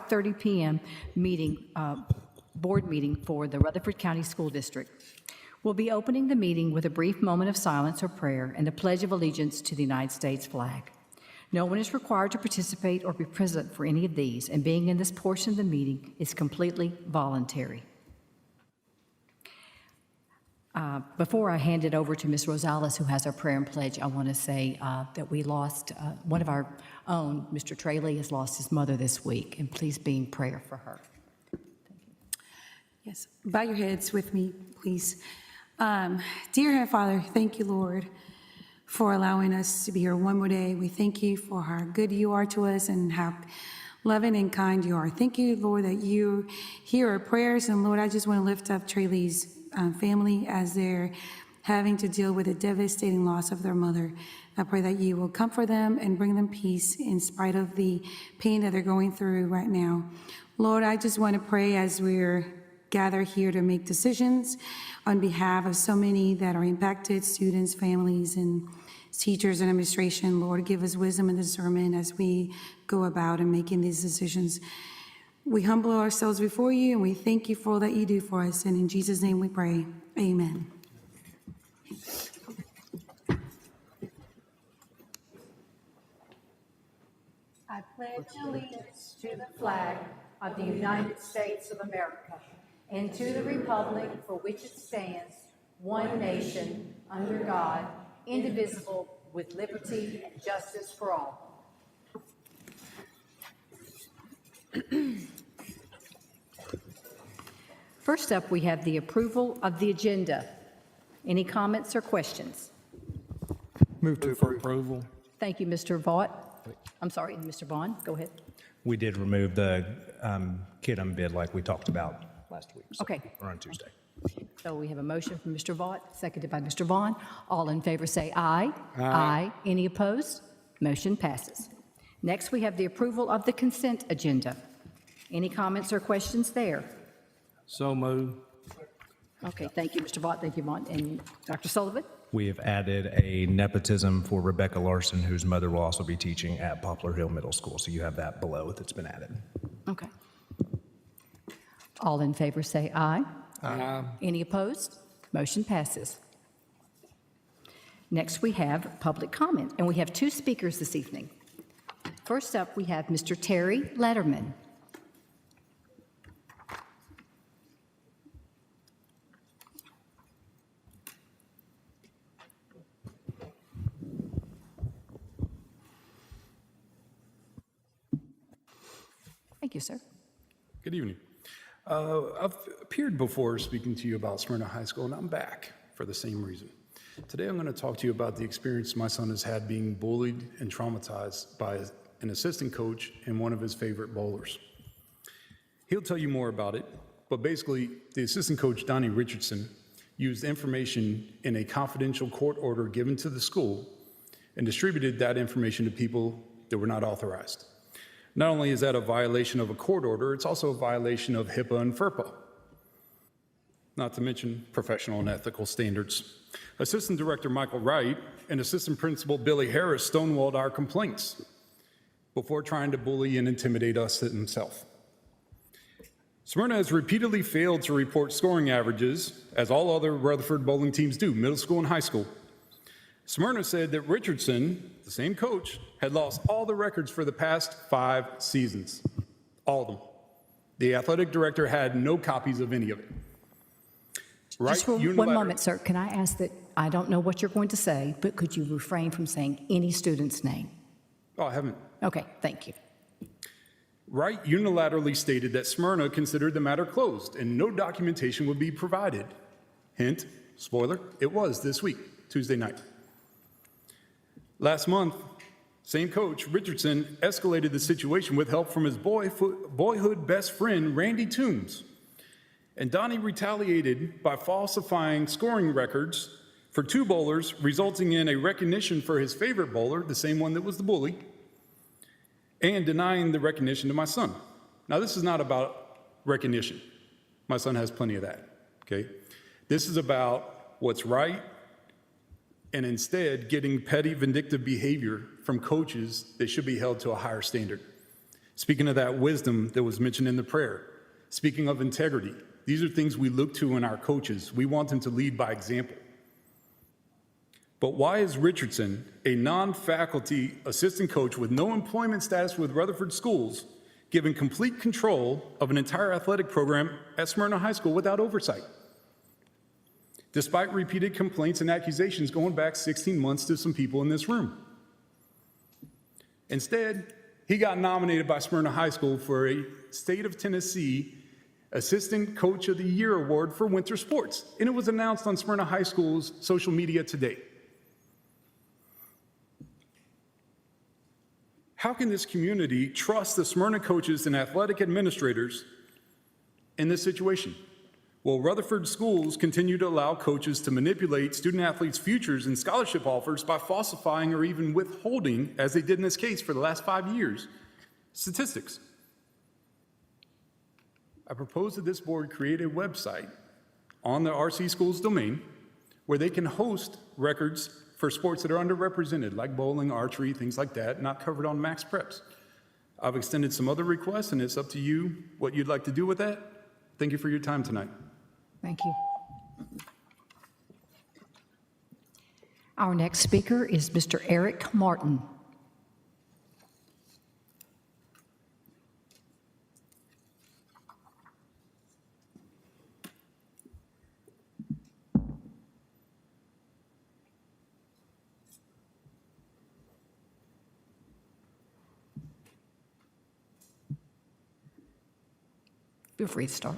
5:30 p.m. board meeting for the Rutherford County School District. We'll be opening the meeting with a brief moment of silence or prayer and the Pledge of Allegiance to the United States flag. No one is required to participate or be present for any of these, and being in this portion of the meeting is completely voluntary. Before I hand it over to Ms. Rosales, who has our prayer and pledge, I want to say that we lost one of our own, Mr. Trayley, has lost his mother this week, and please be in prayer for her. Thank you. Yes, bow your heads with me, please. Dear Heavenly Father, thank you, Lord, for allowing us to be here one more day. We thank you for how good you are to us and how loving and kind you are. Thank you, Lord, that you hear our prayers. And Lord, I just want to lift up Trayley's family as they're having to deal with the devastating loss of their mother. I pray that you will comfort them and bring them peace in spite of the pain that they're going through right now. Lord, I just want to pray as we're gathered here to make decisions on behalf of so many that are impacted, students, families, and teachers and administration. Lord, give us wisdom and discernment as we go about and making these decisions. We humble ourselves before you, and we thank you for all that you do for us. And in Jesus' name we pray. Amen. I pledge allegiance to the flag of the United States of America and to the republic for which it stands, one nation, under God, indivisible, with liberty and justice for all. First up, we have the approval of the agenda. Any comments or questions? Move to approval. Thank you, Mr. Vaught. I'm sorry, Mr. Vaughn, go ahead. We did remove the Kidham bid like we talked about last week. Okay. Or on Tuesday. So we have a motion from Mr. Vaught, seconded by Mr. Vaughn. All in favor say aye. Aye. Any opposed? Motion passes. Next, we have the approval of the consent agenda. Any comments or questions there? So moved. Okay, thank you, Mr. Vaught. Thank you, Vaughn. And Dr. Sullivan? We have added a nepotism for Rebecca Larson, whose mother will also be teaching at Poplar Hill Middle School. So you have that below that's been added. Okay. All in favor say aye. Aye. Any opposed? Motion passes. Next, we have public comment, and we have two speakers this evening. First up, we have Mr. Terry Letterman. Thank you, sir. Good evening. I've appeared before speaking to you about Smyrna High School, and I'm back for the same reason. Today I'm going to talk to you about the experience my son has had being bullied and traumatized by an assistant coach and one of his favorite bowlers. He'll tell you more about it, but basically the assistant coach, Donnie Richardson, used information in a confidential court order given to the school and distributed that information to people that were not authorized. Not only is that a violation of a court order, it's also a violation of HIPAA and FERPA, not to mention professional and ethical standards. Assistant Director Michael Wright and Assistant Principal Billy Harris stonewalled our complaints before trying to bully and intimidate us himself. Smyrna has repeatedly failed to report scoring averages, as all other Rutherford bowling teams do, middle school and high school. Smyrna said that Richardson, the same coach, had lost all the records for the past 5 seasons. All of them. The athletic director had no copies of any of it. Right? Just for one moment, sir. Can I ask that, I don't know what you're going to say, but could you refrain from saying any student's name? Oh, I haven't. Okay, thank you. Wright unilaterally stated that Smyrna considered the matter closed and no documentation would be provided. Hint, spoiler, it was this week, Tuesday night. Last month, same coach, Richardson, escalated the situation with help from his boyhood best friend, Randy Toombs. And Donnie retaliated by falsifying scoring records for 2 bowlers, resulting in a recognition for his favorite bowler, the same one that was the bully, and denying the recognition to my son. Now, this is not about recognition. My son has plenty of that, okay? This is about what's right, and instead getting petty, vindictive behavior from coaches that should be held to a higher standard. Speaking of that wisdom that was mentioned in the prayer, speaking of integrity, these are things we look to in our coaches. We want them to lead by example. But why is Richardson, a non-faculty assistant coach with no employment status with Rutherford Schools, given complete control of an entire athletic program at Smyrna High School without oversight? Despite repeated complaints and accusations going back 16 months to some people in this room. Instead, he got nominated by Smyrna High School for a State of Tennessee Assistant Coach of the Year Award for winter sports, and it was announced on Smyrna High School's social media today. How can this community trust the Smyrna coaches and athletic administrators in this situation? Well, Rutherford Schools continue to allow coaches to manipulate student athletes' futures and scholarship offers by falsifying or even withholding, as they did in this case for the last 5 years, statistics. I propose that this board create a website on the RC Schools domain where they can host records for sports that are underrepresented, like bowling, archery, things like that, not covered on Max Preps. I've extended some other requests, and it's up to you what you'd like to do with that. Thank you for your time tonight. Thank you. Our next speaker is Mr. Eric Martin. Feel free to start.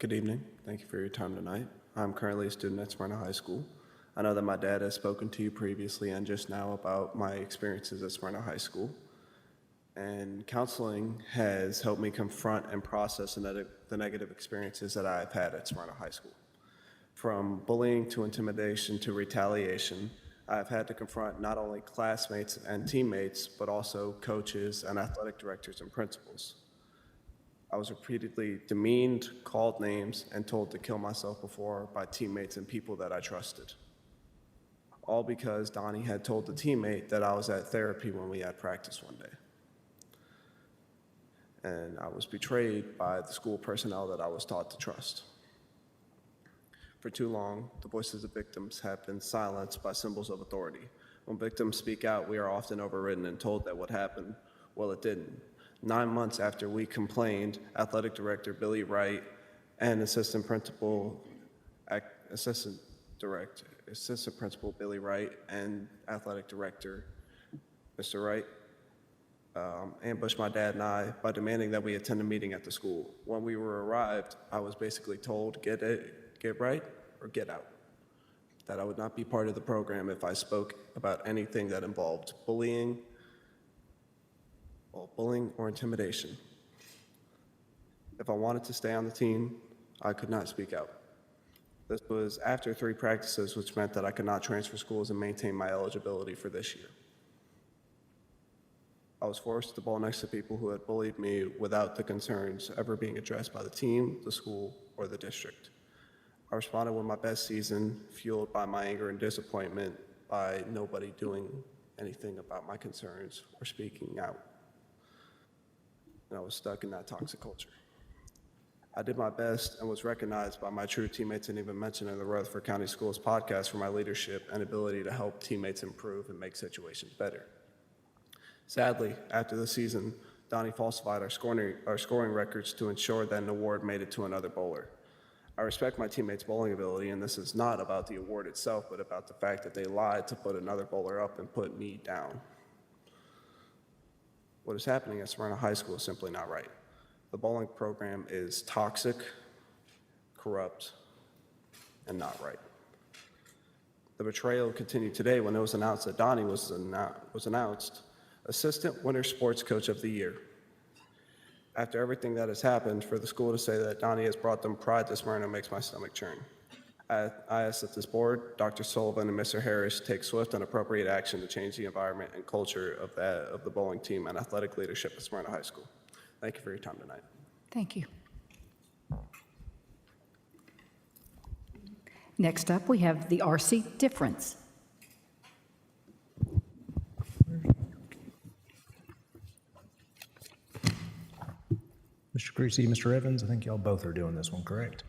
Good evening. Thank you for your time tonight. I'm currently a student at Smyrna High School. I know that my dad has spoken to you previously and just now about my experiences at Smyrna High School. And counseling has helped me confront and process the negative experiences that I've had at Smyrna High School. From bullying to intimidation to retaliation, I've had to confront not only classmates and teammates, but also coaches and athletic directors and principals. I was repeatedly demeaned, called names, and told to kill myself before by teammates and people that I trusted. All because Donnie had told the teammate that I was at therapy when we had practice one day. And I was betrayed by the school personnel that I was taught to trust. For too long, the voices of victims have been silenced by symbols of authority. When victims speak out, we are often overridden and told that what happened, well, it didn't. 9 months after we complained, Athletic Director Billy Wright and Assistant Principal Billy Wright and Athletic Director Mr. Wright ambushed my dad and I by demanding that we attend a meeting at the school. When we arrived, I was basically told, get right or get out. That I would not be part of the program if I spoke about anything that involved bullying or intimidation. If I wanted to stay on the team, I could not speak out. This was after 3 practices, which meant that I could not transfer schools and maintain my eligibility for this year. I was forced to bowl next to people who had bullied me without the concerns ever being addressed by the team, the school, or the district. I responded with my best season, fueled by my anger and disappointment by nobody doing anything about my concerns or speaking out. And I was stuck in that toxic culture. I did my best and was recognized by my true teammates and even mentioned in the Rutherford County Schools podcast for my leadership and ability to help teammates improve and make situations better. Sadly, after the season, Donnie falsified our scoring records to ensure that an award made it to another bowler. I respect my teammates' bowling ability, and this is not about the award itself, but about the fact that they lied to put another bowler up and put me down. What is happening at Smyrna High School is simply not right. The bowling program is toxic, corrupt, and not right. The betrayal continued today when it was announced that Donnie was announced Assistant Winter Sports Coach of the Year. After everything that has happened, for the school to say that Donnie has brought them pride to Smyrna makes my stomach churn. I ask that this board, Dr. Sullivan and Mr. Harris, take swift and appropriate action to change the environment and culture of the bowling team and athletic leadership at Smyrna High School. Thank you for your time tonight. Thank you. Next up, we have the RC difference. Mr. Creasy, Mr. Evans, I think y'all both are doing this one, correct?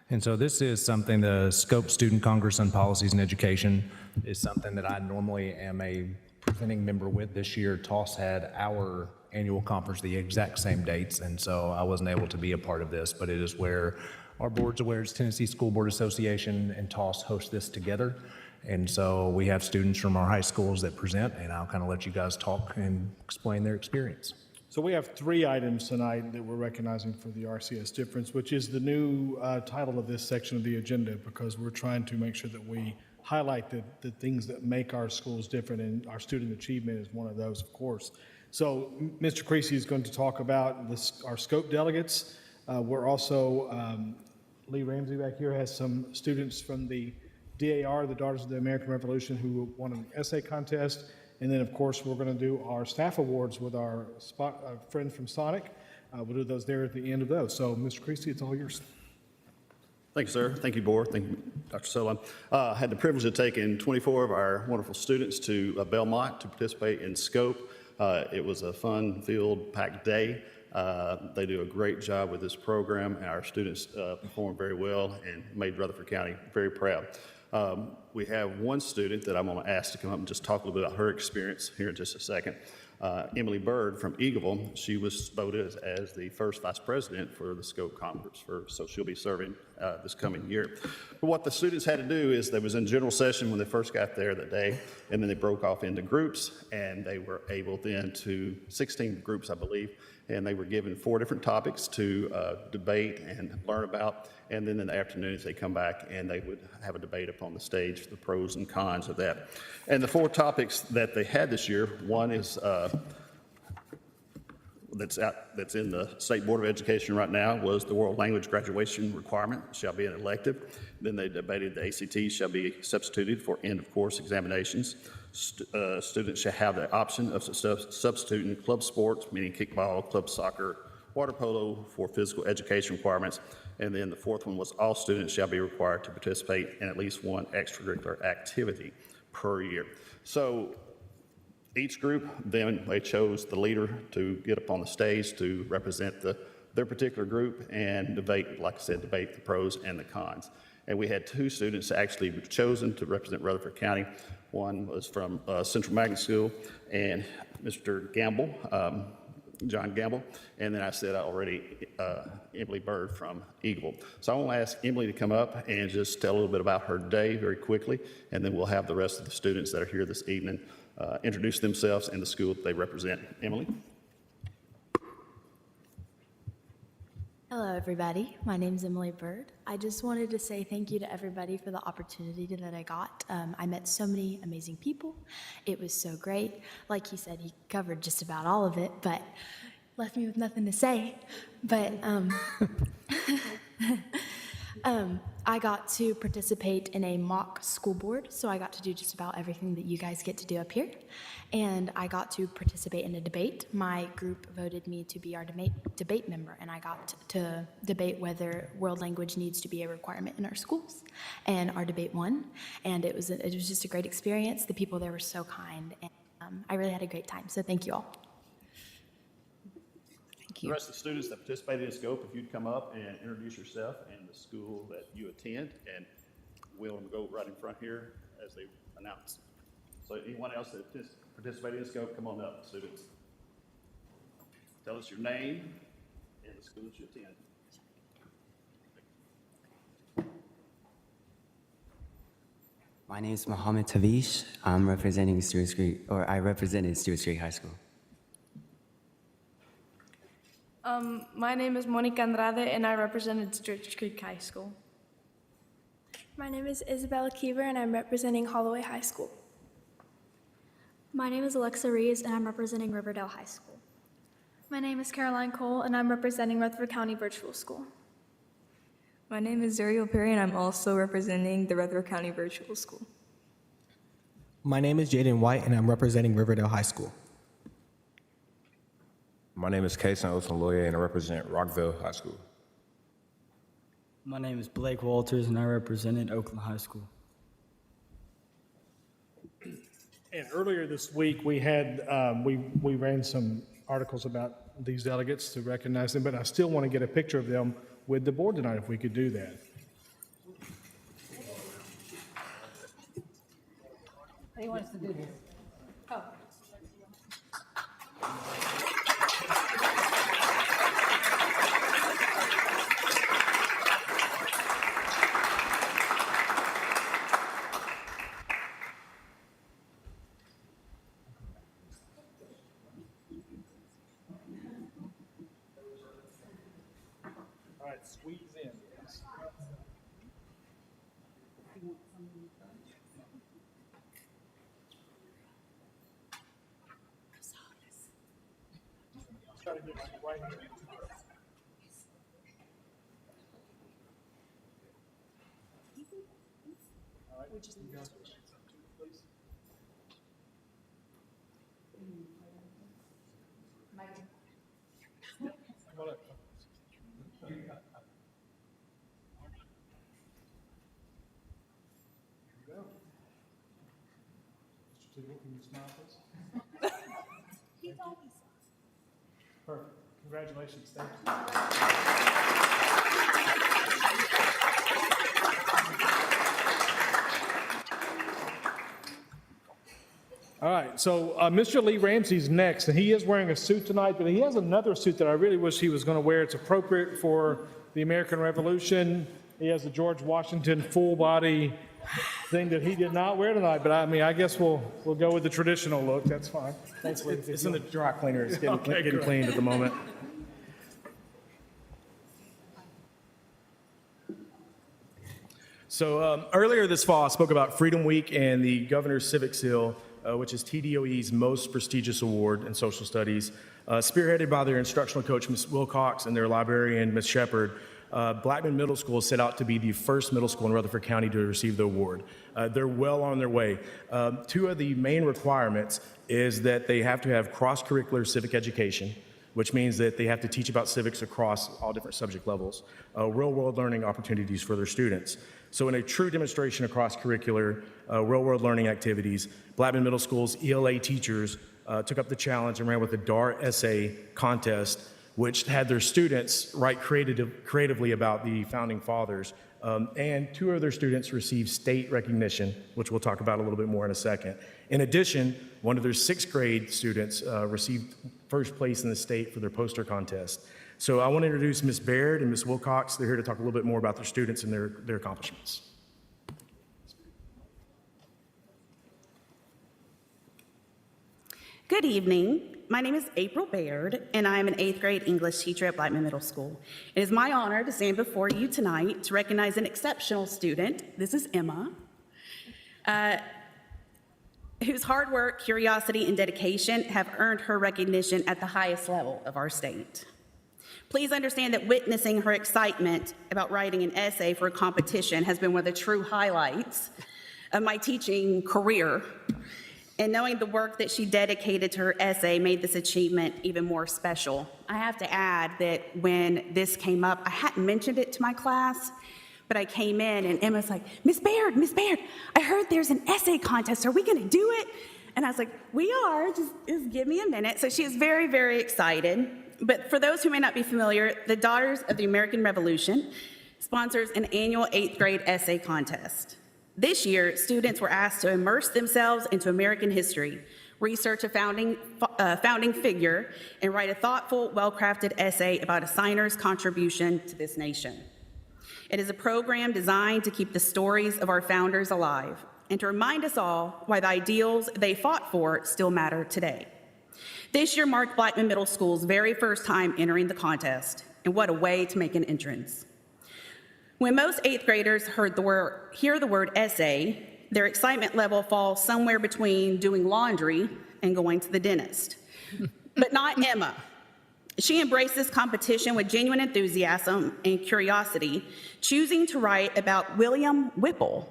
And so this is something, the Scope Student Congress on Policies and Education is something that I normally am a presenting member with. This year, TOS had our annual conference the exact same dates, and so I wasn't able to be a part of this, but it is where our board's aware, it's Tennessee School Board Association and TOS host this together. And so we have students from our high schools that present, and I'll kind of let you guys talk and explain their experience. So we have 3 items tonight that we're recognizing for the RCS difference, which is the new title of this section of the agenda, because we're trying to make sure that we highlight the things that make our schools different, and our student achievement is one of those, of course. So Mr. Creasy is going to talk about our scope delegates. We're also, Lee Ramsey back here has some students from the DAR, the Daughters of the American Revolution, who won an essay contest. And then, of course, we're going to do our staff awards with our friend from Sonic. We'll do those there at the end of those. So, Mr. Creasy, it's all yours. Thank you, sir. Thank you, Board. Thank you, Dr. Solon. I had the privilege of taking 24 of our wonderful students to Belmont to participate in SCOPE. It was a fun-filled, packed day. They do a great job with this program, and our students performed very well and made Rutherford County very proud. We have one student that I'm going to ask to come up and just talk a little bit about her experience here in just a second. Emily Bird from Eagleville. She was voted as the first vice president for the SCOPE conference, so she'll be serving this coming year. But what the students had to do is they was in general session when they first got there that day, and then they broke off into groups, and they were able then to, 16 groups, I believe, and they were given 4 different topics to debate and learn about. And then in the afternoons, they come back and they would have a debate up on the stage, the pros and cons of that. And the 4 topics that they had this year, one is that's in the State Board of Education right now, was the world language graduation requirement shall be an elective. Then they debated the ACT shall be substituted for end of course examinations. Students shall have the option of substituting club sports, meaning kickball, club soccer, water polo for physical education requirements. And then the 4th one was all students shall be required to participate in at least one extracurricular activity per year. So each group, then they chose the leader to get up on the stage to represent their particular group and debate, like I said, debate the pros and the cons. And we had 2 students actually chosen to represent Rutherford County. One was from Central McFadden School, and Mr. Gamble, John Gamble, and then I said already Emily Bird from Eagleville. So I want to ask Emily to come up and just tell a little bit about her day very quickly, and then we'll have the rest of the students that are here this evening introduce themselves and the school that they represent. Emily? Hello, everybody. My name is Emily Bird. I just wanted to say thank you to everybody for the opportunity that I got. I met so many amazing people. It was so great. Like he said, he covered just about all of it, but left me with nothing to say. But I got to participate in a mock school board, so I got to do just about everything that you guys get to do up here. And I got to participate in a debate. My group voted me to be our debate member, and I got to debate whether world language needs to be a requirement in our schools. And our debate won, and it was just a great experience. The people there were so kind, and I really had a great time, so thank you all. The rest of the students that participated in SCOPE, if you'd come up and introduce yourself and the school that you attend, and we'll go right in front here as they announce. So anyone else that participated in SCOPE, come on up, students. Tell us your name and the school that you attend. My name is Mohammed Tavish. I'm representing Stewart Creek, or I represented Stewart Creek High School. My name is Monica Andrade, and I represented Stewart Creek High School. My name is Isabella Kiever, and I'm representing Holloway High School. My name is Alexa Reeves, and I'm representing Riverdale High School. My name is Caroline Cole, and I'm representing Rutherford County Virtual School. My name is Zuriel Perry, and I'm also representing the Rutherford County Virtual School. My name is Jaden White, and I'm representing Riverdale High School. My name is Kason Osunloye, and I represent Rockville High School. My name is Blake Walters, and I represented Oakland High School. And earlier this week, we had we ran some articles about these delegates to recognize them, but I still want to get a picture of them with the board tonight if we could do that. Who wants to do this? Oh. All right, squeeze in. Try to get my right hand. All right, you guys will shoot some too, please. Come on up. Here we go. Mr. Tindall, can you smile, please? He's always perfect. Congratulations. Thank you. All right, so Mr. Lee Ramsey's next, and he is wearing a suit tonight, but he has another suit that I really wish he was going to wear. It's appropriate for the American Revolution. He has the George Washington full-body thing that he did not wear tonight, but I mean, I guess we'll go with the traditional look. That's fine. Thanks, Lee. It's in the dry cleaner. It's getting, Okay, getting great. cleaned at the moment. So earlier this fall, I spoke about Freedom Week and the Governor's Civic Seal, which is TDOE's most prestigious award in social studies. Spearheaded by their instructional coach, Ms. Wilcox, and their librarian, Ms. Shepard, Blackman Middle School set out to be the first middle school in Rutherford County to receive the award. They're well on their way. Two of the main requirements is that they have to have cross-curricular civic education, which means that they have to teach about civics across all different subject levels, real-world learning opportunities for their students. So in a true demonstration across curricular, real-world learning activities, Blackman Middle School's ELA teachers took up the challenge and ran with a DAR essay contest, which had their students write creatively about the founding fathers. And two of their students received state recognition, which we'll talk about a little bit more in a second. In addition, one of their sixth grade students received first place in the state for their poster contest. So I want to introduce Ms. Baird and Ms. Wilcox. They're here to talk a little bit more about their students and their accomplishments. Good evening. My name is April Baird, and I am an 8th grade English teacher at Blackman Middle School. It is my honor to stand before you tonight to recognize an exceptional student. This is Emma, whose hard work, curiosity, and dedication have earned her recognition at the highest level of our state. Please understand that witnessing her excitement about writing an essay for a competition has been one of the true highlights of my teaching career. And knowing the work that she dedicated to her essay made this achievement even more special. I have to add that when this came up, I hadn't mentioned it to my class, but I came in and Emma's like, Miss Baird, I heard there's an essay contest. Are we gonna do it? And I was like, we are, just give me a minute. So she was very, very excited. But for those who may not be familiar, the Daughters of the American Revolution sponsors an annual 8th grade essay contest. This year, students were asked to immerse themselves into American history, research a founding figure, and write a thoughtful, well-crafted essay about a signer's contribution to this nation. It is a program designed to keep the stories of our founders alive and to remind us all why the ideals they fought for still matter today. This year marked Blackman Middle School's very first time entering the contest, and what a way to make an entrance. When most 8th graders hear the word essay, their excitement level falls somewhere between doing laundry and going to the dentist. But not Emma. She embraced this competition with genuine enthusiasm and curiosity, choosing to write about William Whipple,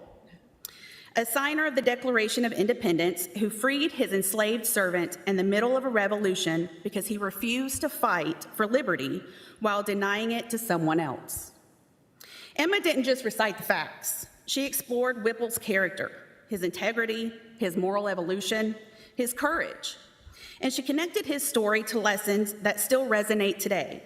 a signer of the Declaration of Independence who freed his enslaved servant in the middle of a revolution because he refused to fight for liberty while denying it to someone else. Emma didn't just recite the facts. She explored Whipple's character, his integrity, his moral evolution, his courage. and she connected his story to lessons that still resonate today.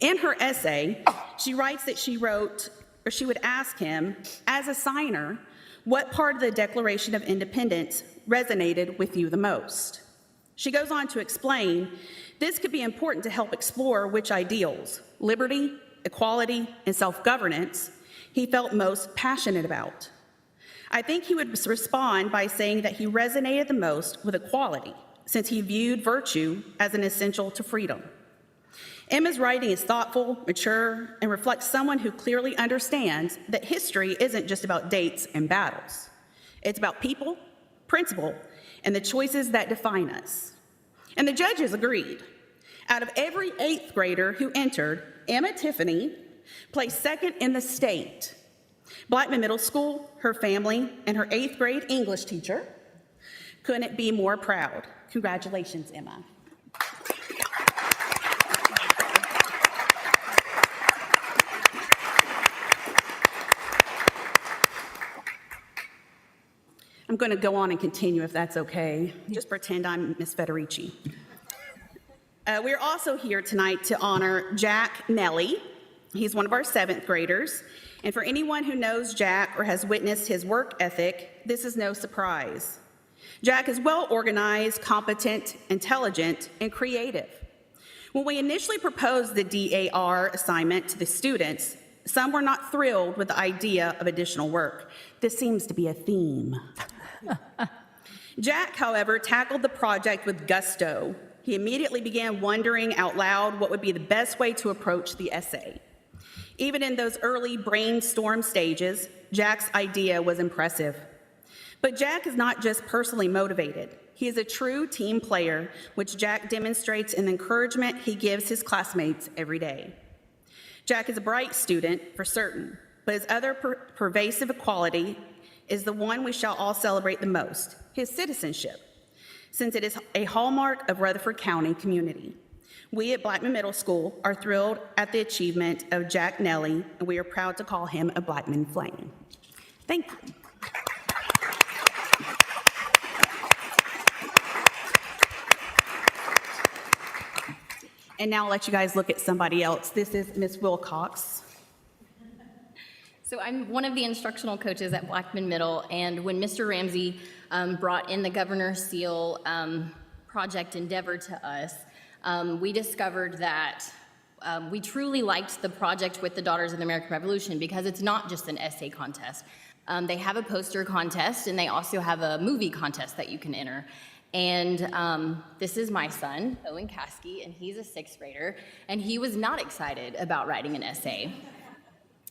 In her essay, she writes that she would ask him, as a signer, what part of the Declaration of Independence resonated with you the most? She goes on to explain, this could be important to help explore which ideals, liberty, equality, and self-governance, he felt most passionate about. I think he would respond by saying that he resonated the most with equality, since he viewed virtue as an essential to freedom. Emma's writing is thoughtful, mature, and reflects someone who clearly understands that history isn't just about dates and battles. It's about people, principle, and the choices that define us. And the judges agreed. Out of every 8th grader who entered, Emma Tiffany placed second in the state. Blackman Middle School, her family, and her 8th grade English teacher couldn't be more proud. Congratulations, Emma. I'm going to go on and continue if that's okay. Just pretend I'm Miss Federici. We're also here tonight to honor Jack Nelly. He's one of our 7th graders. And for anyone who knows Jack or has witnessed his work ethic, this is no surprise. Jack is well organized, competent, intelligent, and creative. When we initially proposed the DAR assignment to the students, some were not thrilled with the idea of additional work. This seems to be a theme. Jack, however, tackled the project with gusto. He immediately began wondering out loud what would be the best way to approach the essay. Even in those early brainstorm stages, Jack's idea was impressive. But Jack is not just personally motivated. He is a true team player, which Jack demonstrates in the encouragement he gives his classmates every day. Jack is a bright student, for certain, but his other pervasive quality is the one we shall all celebrate the most, his citizenship, since it is a hallmark of Rutherford County community. We at Blackman Middle School are thrilled at the achievement of Jack Nelly, and we are proud to call him a Blackman Flame. Thank you. And now I'll let you guys look at somebody else. This is Miss Wilcox. So I'm one of the instructional coaches at Blackman Middle, and when Mr. Ramsey brought in the Governor's Seal project endeavor to us, we discovered that we truly liked the project with the Daughters of the American Revolution because it's not just an essay contest. They have a poster contest, and they also have a movie contest that you can enter. And this is my son, Owen Caskey, and he's a 6th grader, and he was not excited about writing an essay.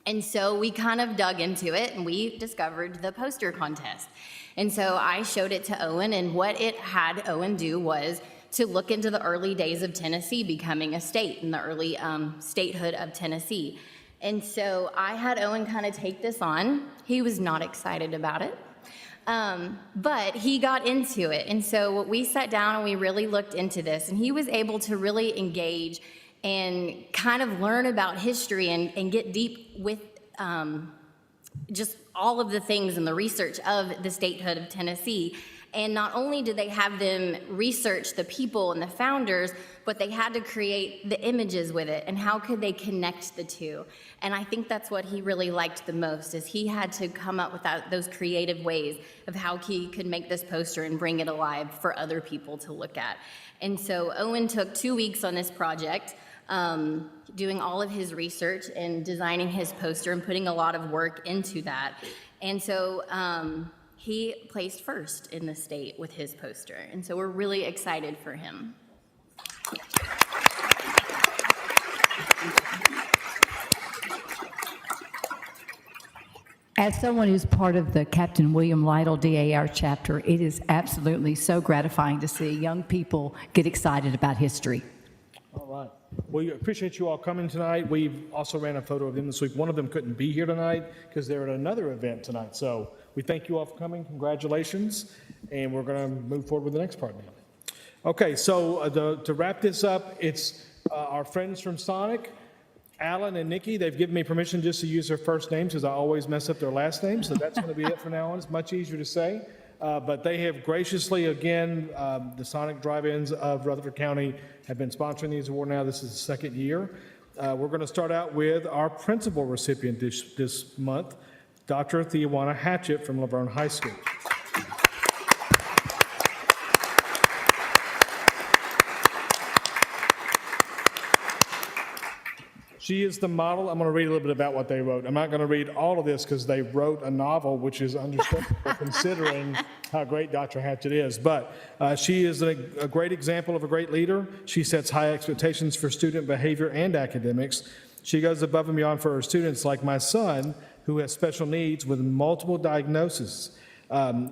And so we kind of dug into it, and we discovered the poster contest. And so I showed it to Owen, and what it had Owen do was to look into the early days of Tennessee becoming a state and the early statehood of Tennessee. And so I had Owen kind of take this on. He was not excited about it. But he got into it. And so we sat down and we really looked into this, and he was able to really engage and kind of learn about history and get deep with just all of the things and the research of the statehood of Tennessee. And not only did they have them research the people and the founders, but they had to create the images with it and how could they connect the two. And I think that's what he really liked the most, is he had to come up with those creative ways of how he could make this poster and bring it alive for other people to look at. And so Owen took 2 weeks on this project, doing all of his research and designing his poster and putting a lot of work into that. And so he placed first in the state with his poster. And so we're really excited for him. As someone who's part of the Captain William Lytle DAR chapter, it is absolutely so gratifying to see young people get excited about history. All right. We appreciate you all coming tonight. We've also ran a photo of them this week. One of them couldn't be here tonight because they're at another event tonight. So we thank you all for coming. Congratulations. And we're going to move forward with the next part now. Okay, so to wrap this up, it's our friends from Sonic, Alan and Nikki. They've given me permission just to use their first names because I always mess up their last names. So that's going to be it from now on. It's much easier to say. But they have graciously, again, the Sonic Drive-Ins of Rutherford County have been sponsoring these awards now. This is the second year. We're going to start out with our principal recipient this month, Dr. Theowana Hatchett from Laverne High School. She is the model. I'm going to read a little bit about what they wrote. I'm not going to read all of this because they wrote a novel, which is understandable considering how great Dr. Hatchett is. But she is a great example of a great leader. She sets high expectations for student behavior and academics. She goes above and beyond for her students, like my son, who has special needs with multiple diagnoses.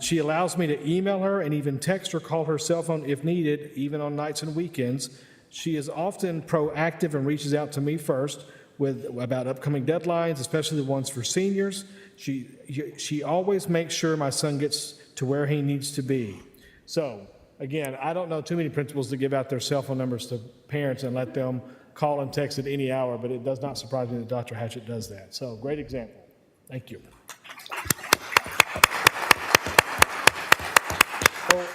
She allows me to email her and even text or call her cell phone if needed, even on nights and weekends. She is often proactive and reaches out to me first about upcoming deadlines, especially the ones for seniors. She always makes sure my son gets to where he needs to be. So, again, I don't know too many principals that give out their cell phone numbers to parents and let them call and text at any hour, but it does not surprise me that Dr. Hatchett does that. So, great example. Thank you. Oh,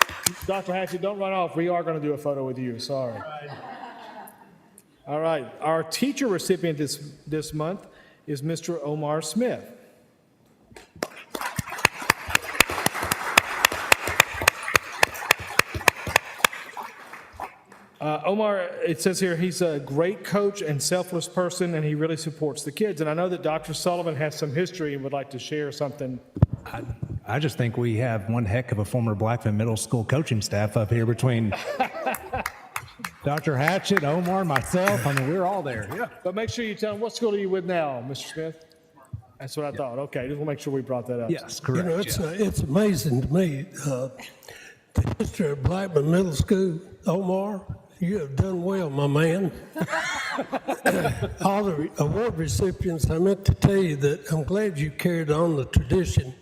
Dr. Hatchett, don't run off. We are going to do a photo with you. Sorry. All right. Our teacher recipient this month is Mr. Omar Smith. Omar, it says here, he's a great coach and selfless person, and he really supports the kids. And I know that Dr. Sullivan has some history and would like to share something. I just think we have one heck of a former Blackman Middle School coaching staff up here between Dr. Hatchett, Omar, myself. I mean, we're all there. Yeah. But make sure you tell him, what school are you with now, Mr. Smith? That's what I thought. Okay, just want to make sure we brought that up. Yes, correct. You know, it's amazing to me. The history of Blackman Middle School, Omar, you have done well, my man. All the award recipients, I meant to tell you that I'm glad you carried on the tradition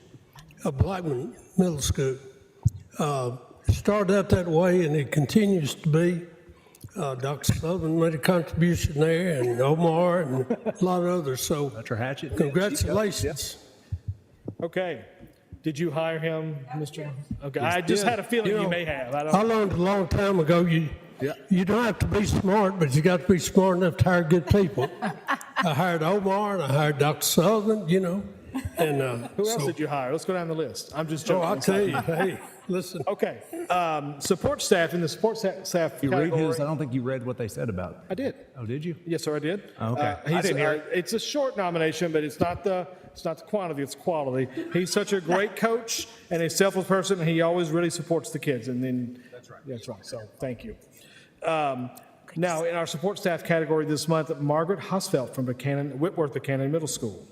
of Blackman Middle School. It started out that way, and it continues to be. Dr. Sullivan made a contribution there, and Omar, and a lot of others. So, Dr. Hatchett, congratulations. Okay. Did you hire him, Mr.? Okay. I just had a feeling you may have. I learned a long time ago you don't have to be smart, but you got to be smart enough to hire good people. I hired Omar, and I hired Dr. Sullivan, you know. And who else did you hire? Let's go down the list. I'm just joking. Oh, I'll tell you. Hey, listen. Okay. Support staff, in the support staff You category. read his? I don't think you read what they said about it. I did. Oh, did you? Yes, sir, I did. Oh, okay. I didn't hear it. It's a short nomination, but it's not the quantity, it's quality. He's such a great coach and a selfless person, and he always really supports the kids. And then that's right. So thank you. Now, in our support staff category this month, Margaret Hosfeld from Whitworth Buchanan Middle School.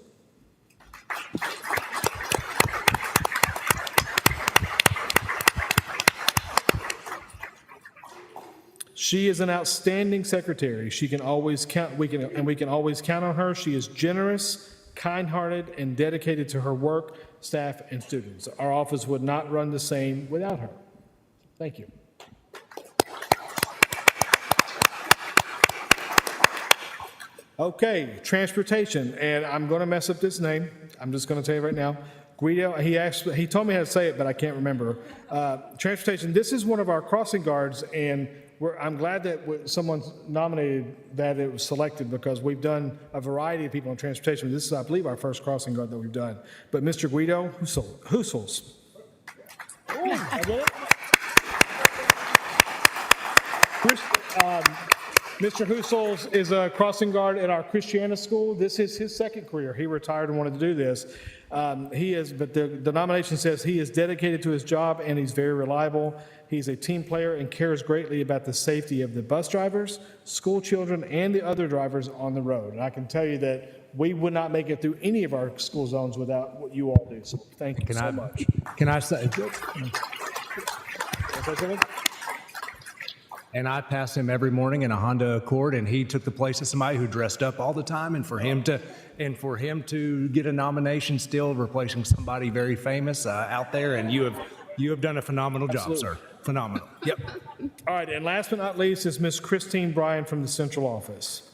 She is an outstanding secretary. She can always count. We can always count on her. She is generous, kind-hearted, and dedicated to her work, staff, and students. Our office would not run the same without her. Thank you. Okay, transportation, and I'm going to mess up this name. I'm just going to tell you right now. Guido, he told me how to say it, but I can't remember. Transportation, this is one of our crossing guards, and I'm glad that someone's nominated that it was selected, because we've done a variety of people in transportation. This is, I believe, our first crossing guard that we've done. But Mr. Guido Husels. I did it? Mr. Husels is a crossing guard at our Christiana school. This is his second career. He retired and wanted to do this. But the nomination says he is dedicated to his job and he's very reliable. He's a team player and cares greatly about the safety of the bus drivers, school children, and the other drivers on the road. And I can tell you that we would not make it through any of our school zones without what you all do. So thank you so much. Can I say? And I pass him every morning in a Honda Accord, and he took the place of somebody who dressed up all the time. And for him to get a nomination, still replacing somebody very famous out there, and you have done a phenomenal job, sir. Phenomenal. Yep. All right, and last but not least is Miss Christine Bryan from the central office.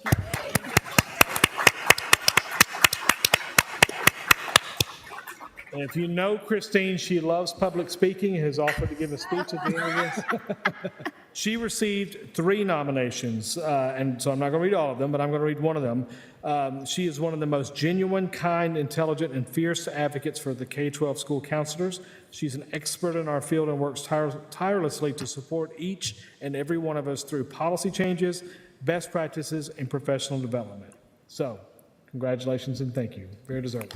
And if you know Christine, she loves public speaking, has offered to give a speech at the end of this. She received 3 nominations, and so I'm not going to read all of them, but I'm going to read one of them. She is one of the most genuine, kind, intelligent, and fierce advocates for the K-12 school counselors. She's an expert in our field and works tirelessly to support each and every one of us through policy changes, best practices, and professional development. So, congratulations and thank you. Very deserving.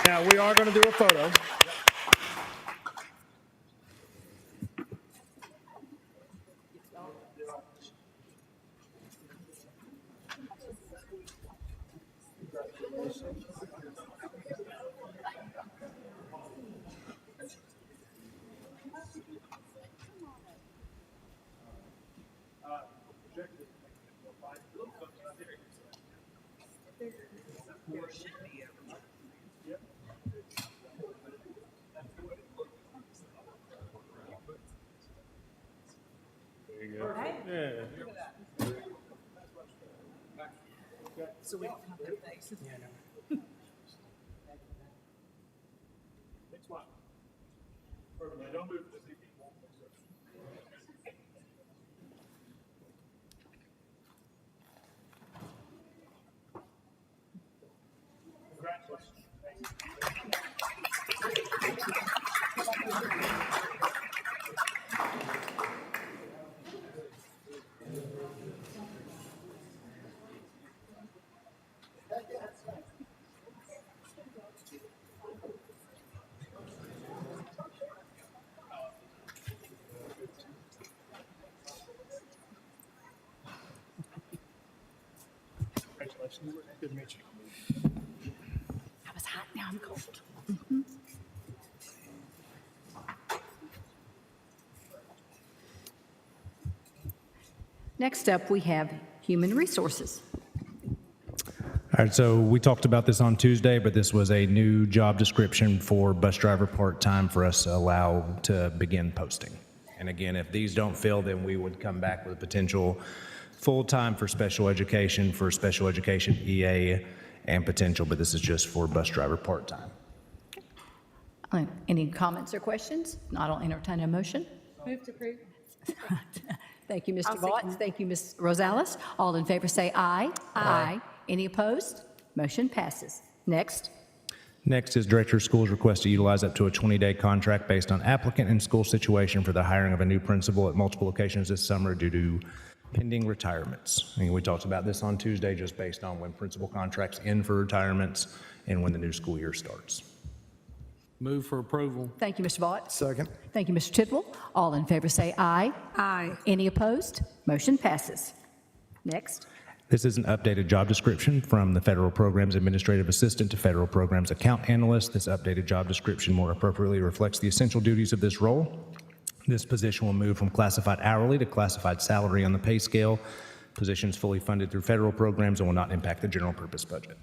Now, we are going to do a photo. So we don't have their faces. Yeah, no. Next one. Perfect. Don't move this evening. Congratulations. Good to meet you. I was hot, now I'm cold. Next up, we have Human Resources. All right, so we talked about this on Tuesday, but this was a new job description for bus driver part-time for us to allow to begin posting. And again, if these don't fill, then we would come back with a potential full-time for special education EA, and potential, but this is just for bus driver part-time. Any comments or questions? Not, I'll entertain a motion. Move to approve. Thank you, Mr. I'll second Vaught. that. Thank you, Ms. Rosales. All in favor say aye. Aye. Any opposed? Motion passes. Next. Next is Director of Schools request to utilize up to a 20-day contract based on applicant and school situation for the hiring of a new principal at multiple locations this summer due to pending retirements. And we talked about this on Tuesday, just based on when principal contracts end for retirements and when the new school year starts. Move for approval. Thank you, Mr. Vaught. Second. Thank you, Mr. Tidwell. All in favor say aye. Aye. Any opposed? Motion passes. Next. This is an updated job description from the Federal Programs Administrative Assistant to Federal Programs Account Analyst. This updated job description more appropriately reflects the essential duties of this role. This position will move from classified hourly to classified salary on the pay scale. Position is fully funded through federal programs and will not impact the general purpose budget.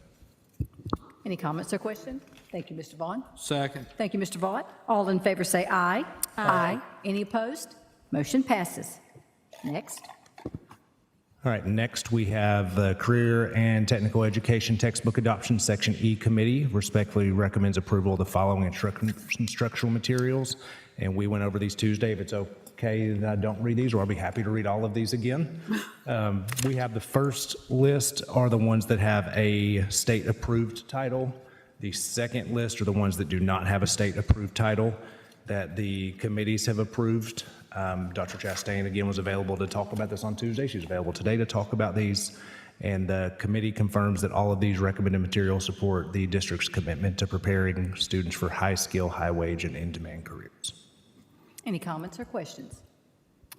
Any comments or questions? Thank you, Mr. Vaughn. Second. Thank you, Mr. Vaught. All in favor say aye. Aye. Any opposed? Motion passes. Next. All right, next we have the Career and Technical Education Textbook Adoption Section E Committee respectfully recommends approval of the following instructional materials. And we went over these Tuesday. If it's okay that I don't read these, or I'll be happy to read all of these again. We have the first list are the ones that have a state-approved title. The second list are the ones that do not have a state-approved title that the committees have approved. Dr. Chastain, again, was available to talk about this on Tuesday. She's available today to talk about these. And the committee confirms that all of these recommended materials support the district's commitment to preparing students for high-skill, high-wage, and in-demand careers. Any comments or questions?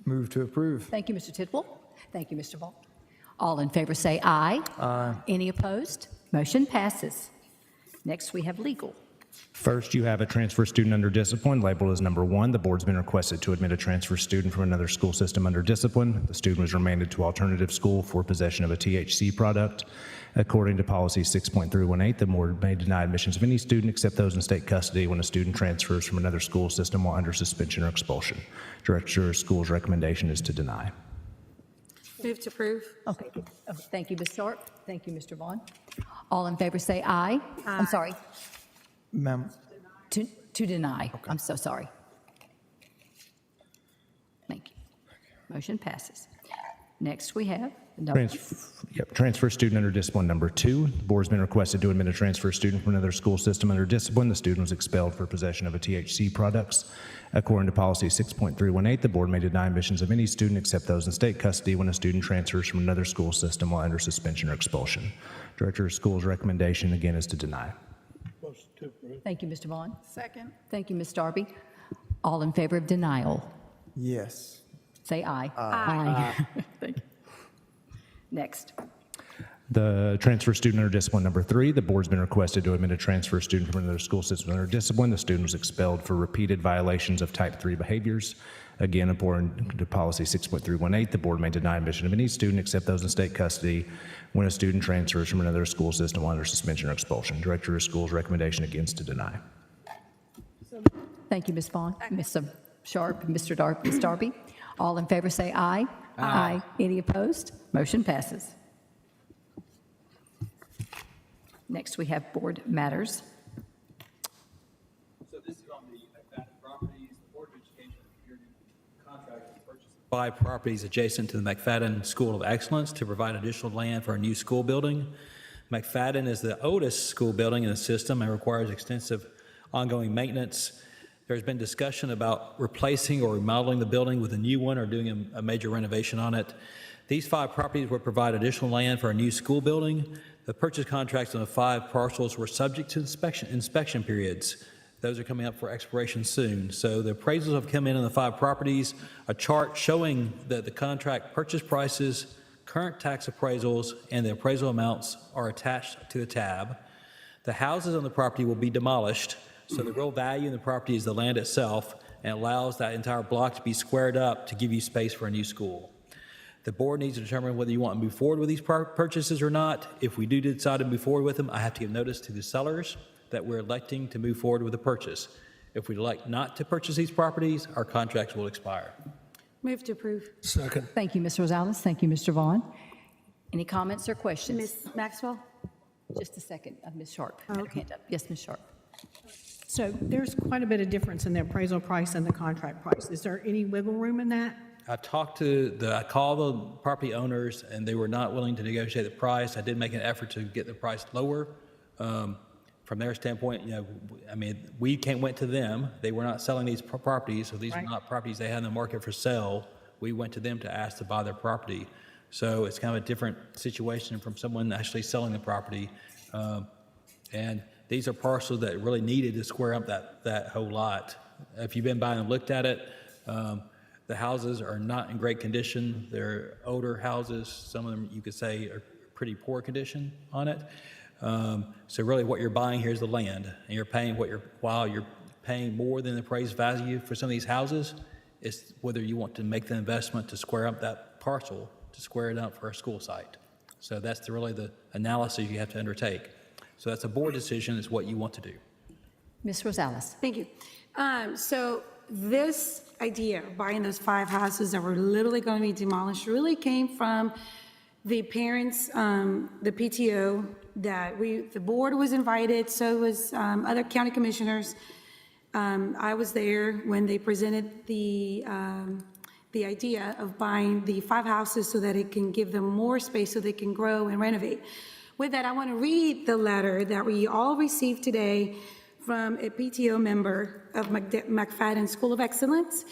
Move to approve. Thank you, Mr. Tidwell. Thank you, Mr. Vaught. All in favor say aye. Aye. Any opposed? Motion passes. Next, we have legal. First, you have a transfer student under discipline labeled as number 1. The board's been requested to admit a transfer student from another school system under discipline. The student was remanded to alternative school for possession of a THC product. According to policy 6.318, the board may deny admissions of any student except those in state custody when a student transfers from another school system while under suspension or expulsion. Director of Schools' recommendation is to deny. Move to approve. Okay. Oh, thank you, Ms. Sharp. Thank you, Mr. Vaughn. All in favor say aye. I'm sorry, Ma'am, to deny. I'm so sorry. Thank you. Motion passes. Next, we have Transfer student under discipline number 2. The board's been requested to admit a transfer student from another school system under discipline. The student was expelled for possession of a THC products. According to policy 6.318, the board may deny admissions of any student except those in state custody when a student transfers from another school system while under suspension or expulsion. Director of Schools' recommendation again is to deny. Motion to approve. Thank you, Mr. Vaughn. Second. Thank you, Ms. Darby. All in favor of denial, yes. say aye. Aye. Thank you. Next. The transfer student under discipline number 3, the board's been requested to admit a transfer student from another school system under discipline. The student was expelled for repeated violations of type 3 behaviors. Again, according to policy 6.318, the board may deny admission of any student except those in state custody when a student transfers from another school system while under suspension or expulsion. Director of Schools' recommendation again is to deny. Thank you, Ms. Vaughn, Ms. Sharp, Mr. Darby, Ms. Darby. All in favor say aye. Aye. Any opposed? Motion passes. Next, we have board matters. So this is on the McFadden properties. The Board of Education entered into contract to purchase 5 properties adjacent to the McFadden School of Excellence to provide additional land for a new school building. McFadden is the oldest school building in the system and requires extensive ongoing maintenance. There's been discussion about replacing or remodeling the building with a new one or doing a major renovation on it. These 5 properties would provide additional land for a new school building. The purchase contracts on the 5 parcels were subject to inspection periods. Those are coming up for expiration soon. So the appraisals have come in on the 5 properties, a chart showing that the contract purchase prices, current tax appraisals, and the appraisal amounts are attached to the tab. The houses on the property will be demolished. So the real value in the property is the land itself, and allows that entire block to be squared up to give you space for a new school. The board needs to determine whether you want to move forward with these purchases or not. If we do decide to move forward with them, I have to give notice to the sellers that we're electing to move forward with the purchase. If we elect not to purchase these properties, our contracts will expire. Move to approve. Second. Thank you, Ms. Rosales. Thank you, Mr. Vaughn. Any comments or questions? Ms. Maxwell? Just a second, Ms. Sharp. Okay. Hand up. Yes, Ms. Sharp. So there's quite a bit of difference in the appraisal price and the contract price. Is there any wiggle room in that? I called the property owners, and they were not willing to negotiate the price. I did make an effort to get the price lower. From their standpoint, we went to them. They were not selling these properties, so these are not properties they had in the market for sale. We went to them to ask to buy their property. So it's kind of a different situation from someone actually selling the property. And these are parcels that really needed to square up that whole lot. If you've been by and looked at it, the houses are not in great condition. They're older houses. Some of them, you could say, are pretty poor condition on it. So really what you're buying here is the land, and you're paying while you're paying more than the appraised value for some of these houses, it's whether you want to make the investment to square up that parcel, to square it up for a school site. So that's really the analysis you have to undertake. So that's a board decision, is what you want to do. Ms. Rosales. Thank you. So this idea of buying those 5 houses that were literally going to be demolished really came from the parents, the PTO, that the board was invited, so was other county commissioners. I was there when they presented the idea of buying the 5 houses so that it can give them more space so they can grow and renovate. With that, I want to read the letter that we all received today from a PTO member of McFadden School of Excellence.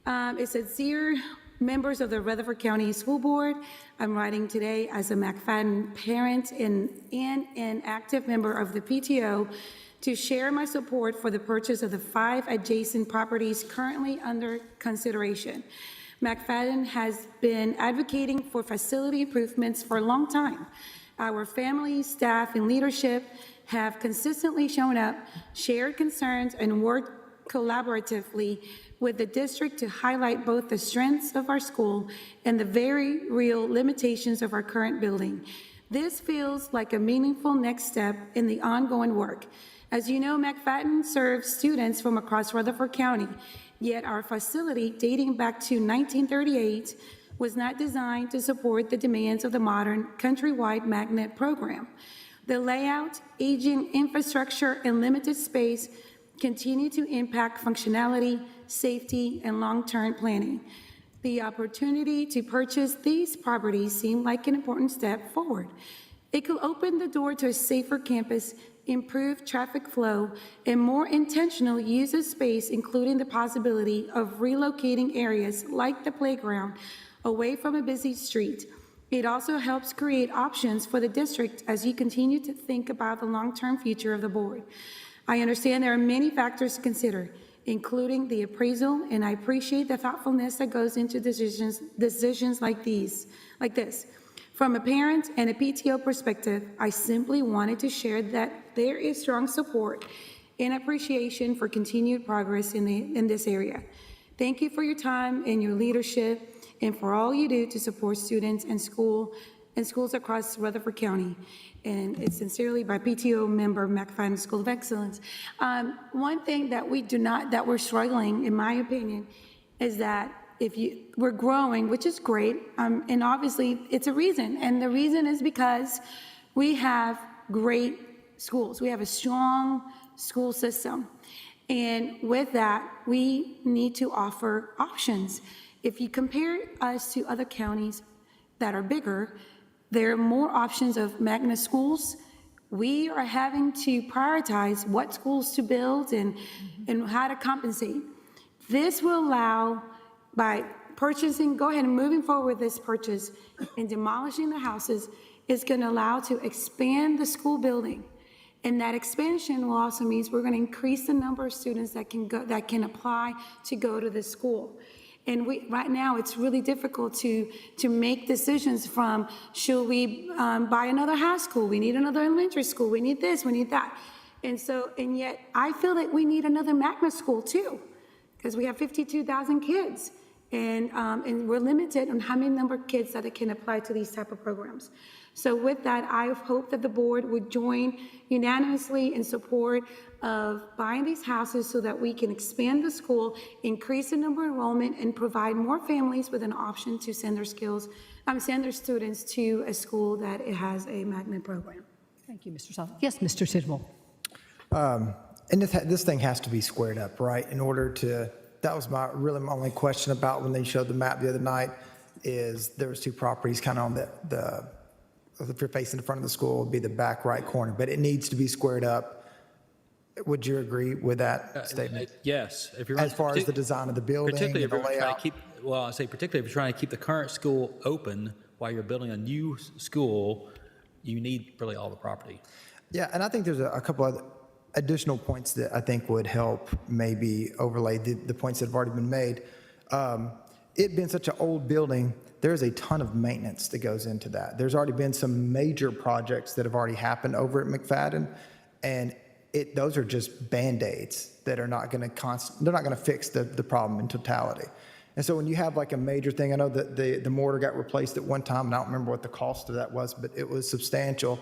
It says, "Dear members of the Rutherford County School Board, I'm writing today as a McFadden parent and an active member of the PTO to share my support for the purchase of the 5 adjacent properties currently under consideration. McFadden has been advocating for facility improvements for a long time. Our family, staff, and leadership have consistently shown up, shared concerns, and worked collaboratively with the district to highlight both the strengths of our school and the very real limitations of our current building. This feels like a meaningful next step in the ongoing work. As you know, McFadden serves students from across Rutherford County, yet our facility, dating back to 1938, was not designed to support the demands of the modern countrywide magnet program. The layout, aging infrastructure, and limited space continue to impact functionality, safety, and long-term planning. The opportunity to purchase these properties seemed like an important step forward. It could open the door to a safer campus, improve traffic flow, and more intentional use of space, including the possibility of relocating areas like the playground away from a busy street. It also helps create options for the district as you continue to think about the long-term future of the board. I understand there are many factors to consider, including the appraisal, and I appreciate the thoughtfulness that goes into decisions like this. From a parent and a PTO perspective, I simply wanted to share that there is strong support and appreciation for continued progress in this area. Thank you for your time and your leadership, and for all you do to support students and schools across Rutherford County. And it's sincerely by PTO member McFadden School of Excellence. One thing that we're struggling, in my opinion, is that we're growing, which is great, and obviously it's a reason. And the reason is because we have great schools. We have a strong school system. And with that, we need to offer options. If you compare us to other counties that are bigger, there are more options of magnet schools. We are having to prioritize what schools to build and how to compensate. This will allow, by purchasing, go ahead and moving forward with this purchase and demolishing the houses, is going to allow to expand the school building. And that expansion will also means we're going to increase the number of students that can apply to go to the school. And right now, it's really difficult to make decisions from, should we buy another high school? We need another elementary school. We need this, we need that. And yet, I feel that we need another magnet school too, because we have 52,000 kids. And we're limited on how many number of kids that can apply to these type of programs. So with that, I hope that the board would join unanimously in support of buying these houses so that we can expand the school, increase the number of enrollment, and provide more families with an option to send their students to a school that it has a magnet program. Thank you, Mr. Sullivan. Yes, Mr. Tidwell. And this thing has to be squared up, right? In order to, that was my only question about when they showed the map the other night, is there was two properties kind of on if you're facing the front of the school, it would be the back right corner, but it needs to be squared up. Would you agree with that statement? Yes. If you're as far as the design of the building, particularly if and you're the trying layout? to keep, well, I say particularly if you're trying to keep the current school open while you're building a new school, you need really all the property. Yeah, and I think there's a couple of additional points that I think would help maybe overlay the points that have already been made. It being such an old building, there's a ton of maintenance that goes into that. There's already been some major projects that have already happened over at McFadden, and those are just Band-Aids that are not going to fix the problem in totality. And so when you have like a major thing, I know that the mortar got replaced at one time, and I don't remember what the cost of that was, but it was substantial.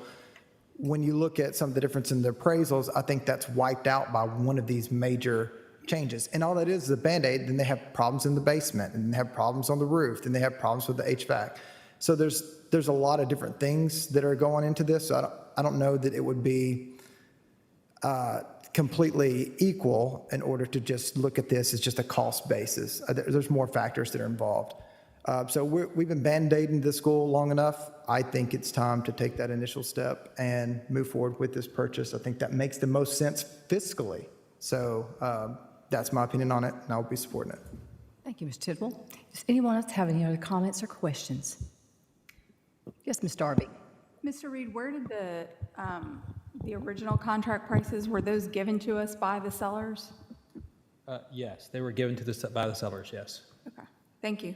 When you look at some of the difference in the appraisals, I think that's wiped out by one of these major changes. And all that is a Band-Aid. Then they have problems in the basement, and they have problems on the roof, and they have problems with the HVAC. So there's a lot of different things that are going into this. So I don't know that it would be completely equal in order to just look at this as just a cost basis. There's more factors that are involved. So we've been Band-Aiding the school long enough. I think it's time to take that initial step and move forward with this purchase. I think that makes the most sense fiscally. So that's my opinion on it, and I'll be supporting it. Thank you, Ms. Tidwell. Does anyone else have any other comments or questions? Yes, Ms. Darby. Mr. Reed, where did the original contract prices, were those given to us by the sellers? Yes, they were given to by the sellers, yes. Okay, thank you.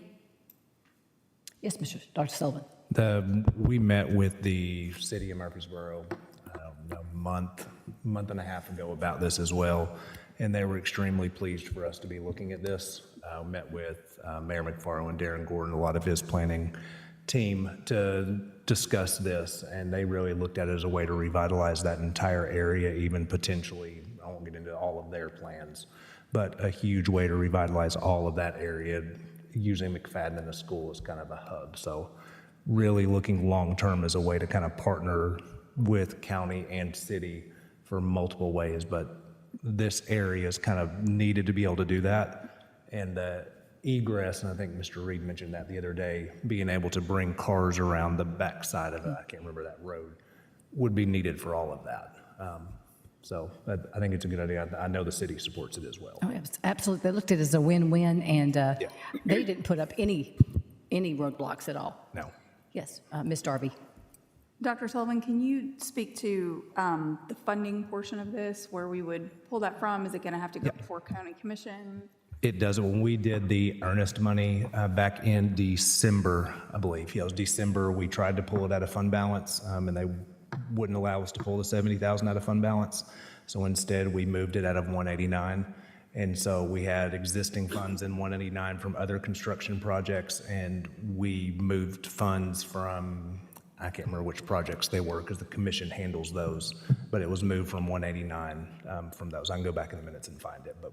Yes, Dr. Sullivan. We met with the city of Murfreesboro, I don't know, month and a half ago about this as well, and they were extremely pleased for us to be looking at this. Met with Mayor McFarland, Darren Gordon, a lot of his planning team to discuss this, and they really looked at it as a way to revitalize that entire area, even potentially, I won't get into all of their plans, but a huge way to revitalize all of that area using McFadden as a school as kind of a hub. So really looking long-term as a way to kind of partner with county and city for multiple ways, but this area is kind of needed to be able to do that. And the egress, and I think Mr. Reed mentioned that the other day, being able to bring cars around the backside of it, I can't remember that road, would be needed for all of that. So I think it's a good idea. I know the city supports it as well. Oh, absolutely. They looked at it as a win-win, and they didn't put up any roadblocks at all. No. Yes, Ms. Darby. Dr. Sullivan, can you speak to the funding portion of this, where we would pull that from? Is it going to have to go before county commission? It does. When we did the earnest money back in December, I believe, it was December, we tried to pull it out of fund balance, and they wouldn't allow us to pull the $70,000 out of fund balance. So instead, we moved it out of 189. And so we had existing funds in 189 from other construction projects, and we moved funds from, I can't remember which projects they were because the commission handles those, but it was moved from 189 from those. I can go back in the minutes and find it, but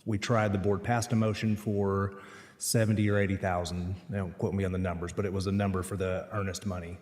we tried, the board passed a motion for 70 or 80,000. Don't quote me on the numbers, but it was a number for the earnest money.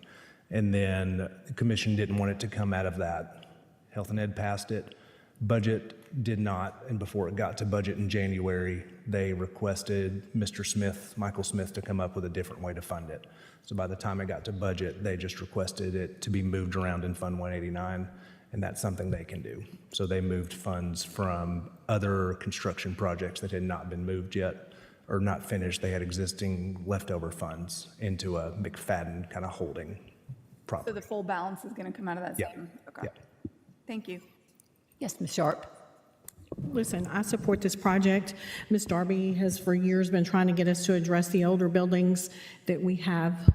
And then the commission didn't want it to come out of that. Health and Ed passed it. Budget did not, and before it got to budget in January, they requested Mr. Smith, Michael Smith, to come up with a different way to fund it. So by the time it got to budget, they just requested it to be moved around in Fund 189, and that's something they can do. So they moved funds from other construction projects that had not been moved yet or not finished. They had existing leftover funds into a McFadden kind of holding property. So the full balance is going to come out of that Yeah. same? Okay. Thank you. Yes, Ms. Sharp. Listen, I support this project. Ms. Darby has for years been trying to get us to address the older buildings that we have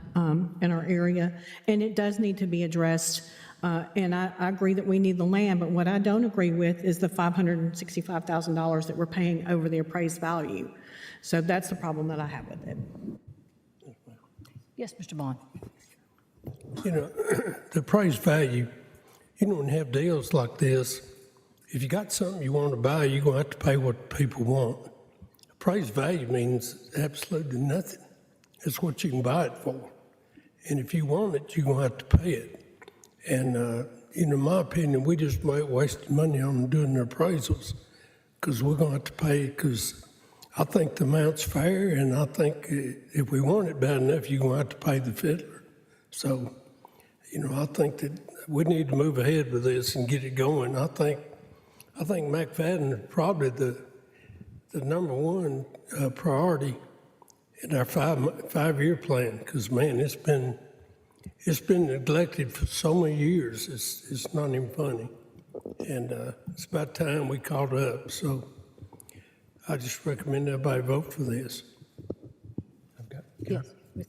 in our area, and it does need to be addressed. And I agree that we need the land, but what I don't agree with is the $565,000 that we're paying over the appraised value. So that's the problem that I have with it. Yes, Mr. Bond. You know, the appraised value, you don't have deals like this. If you got something you want to buy, you're going to have to pay what people want. Appraised value means absolutely nothing. It's what you can buy it for. And if you want it, you're going to have to pay it. And, in my opinion, we just might waste money on doing the appraisals because we're going to have to pay, because I think the amount's fair, and I think if we want it bad enough, you're going to have to pay the fiddler. So, I think that we need to move ahead with this and get it going. I think McFadden is probably the number one priority in our five-year plan, because, man, it's been neglected for so many years. It's not even funny. And it's about time we caught up. So I just recommend everybody vote for this. Yes.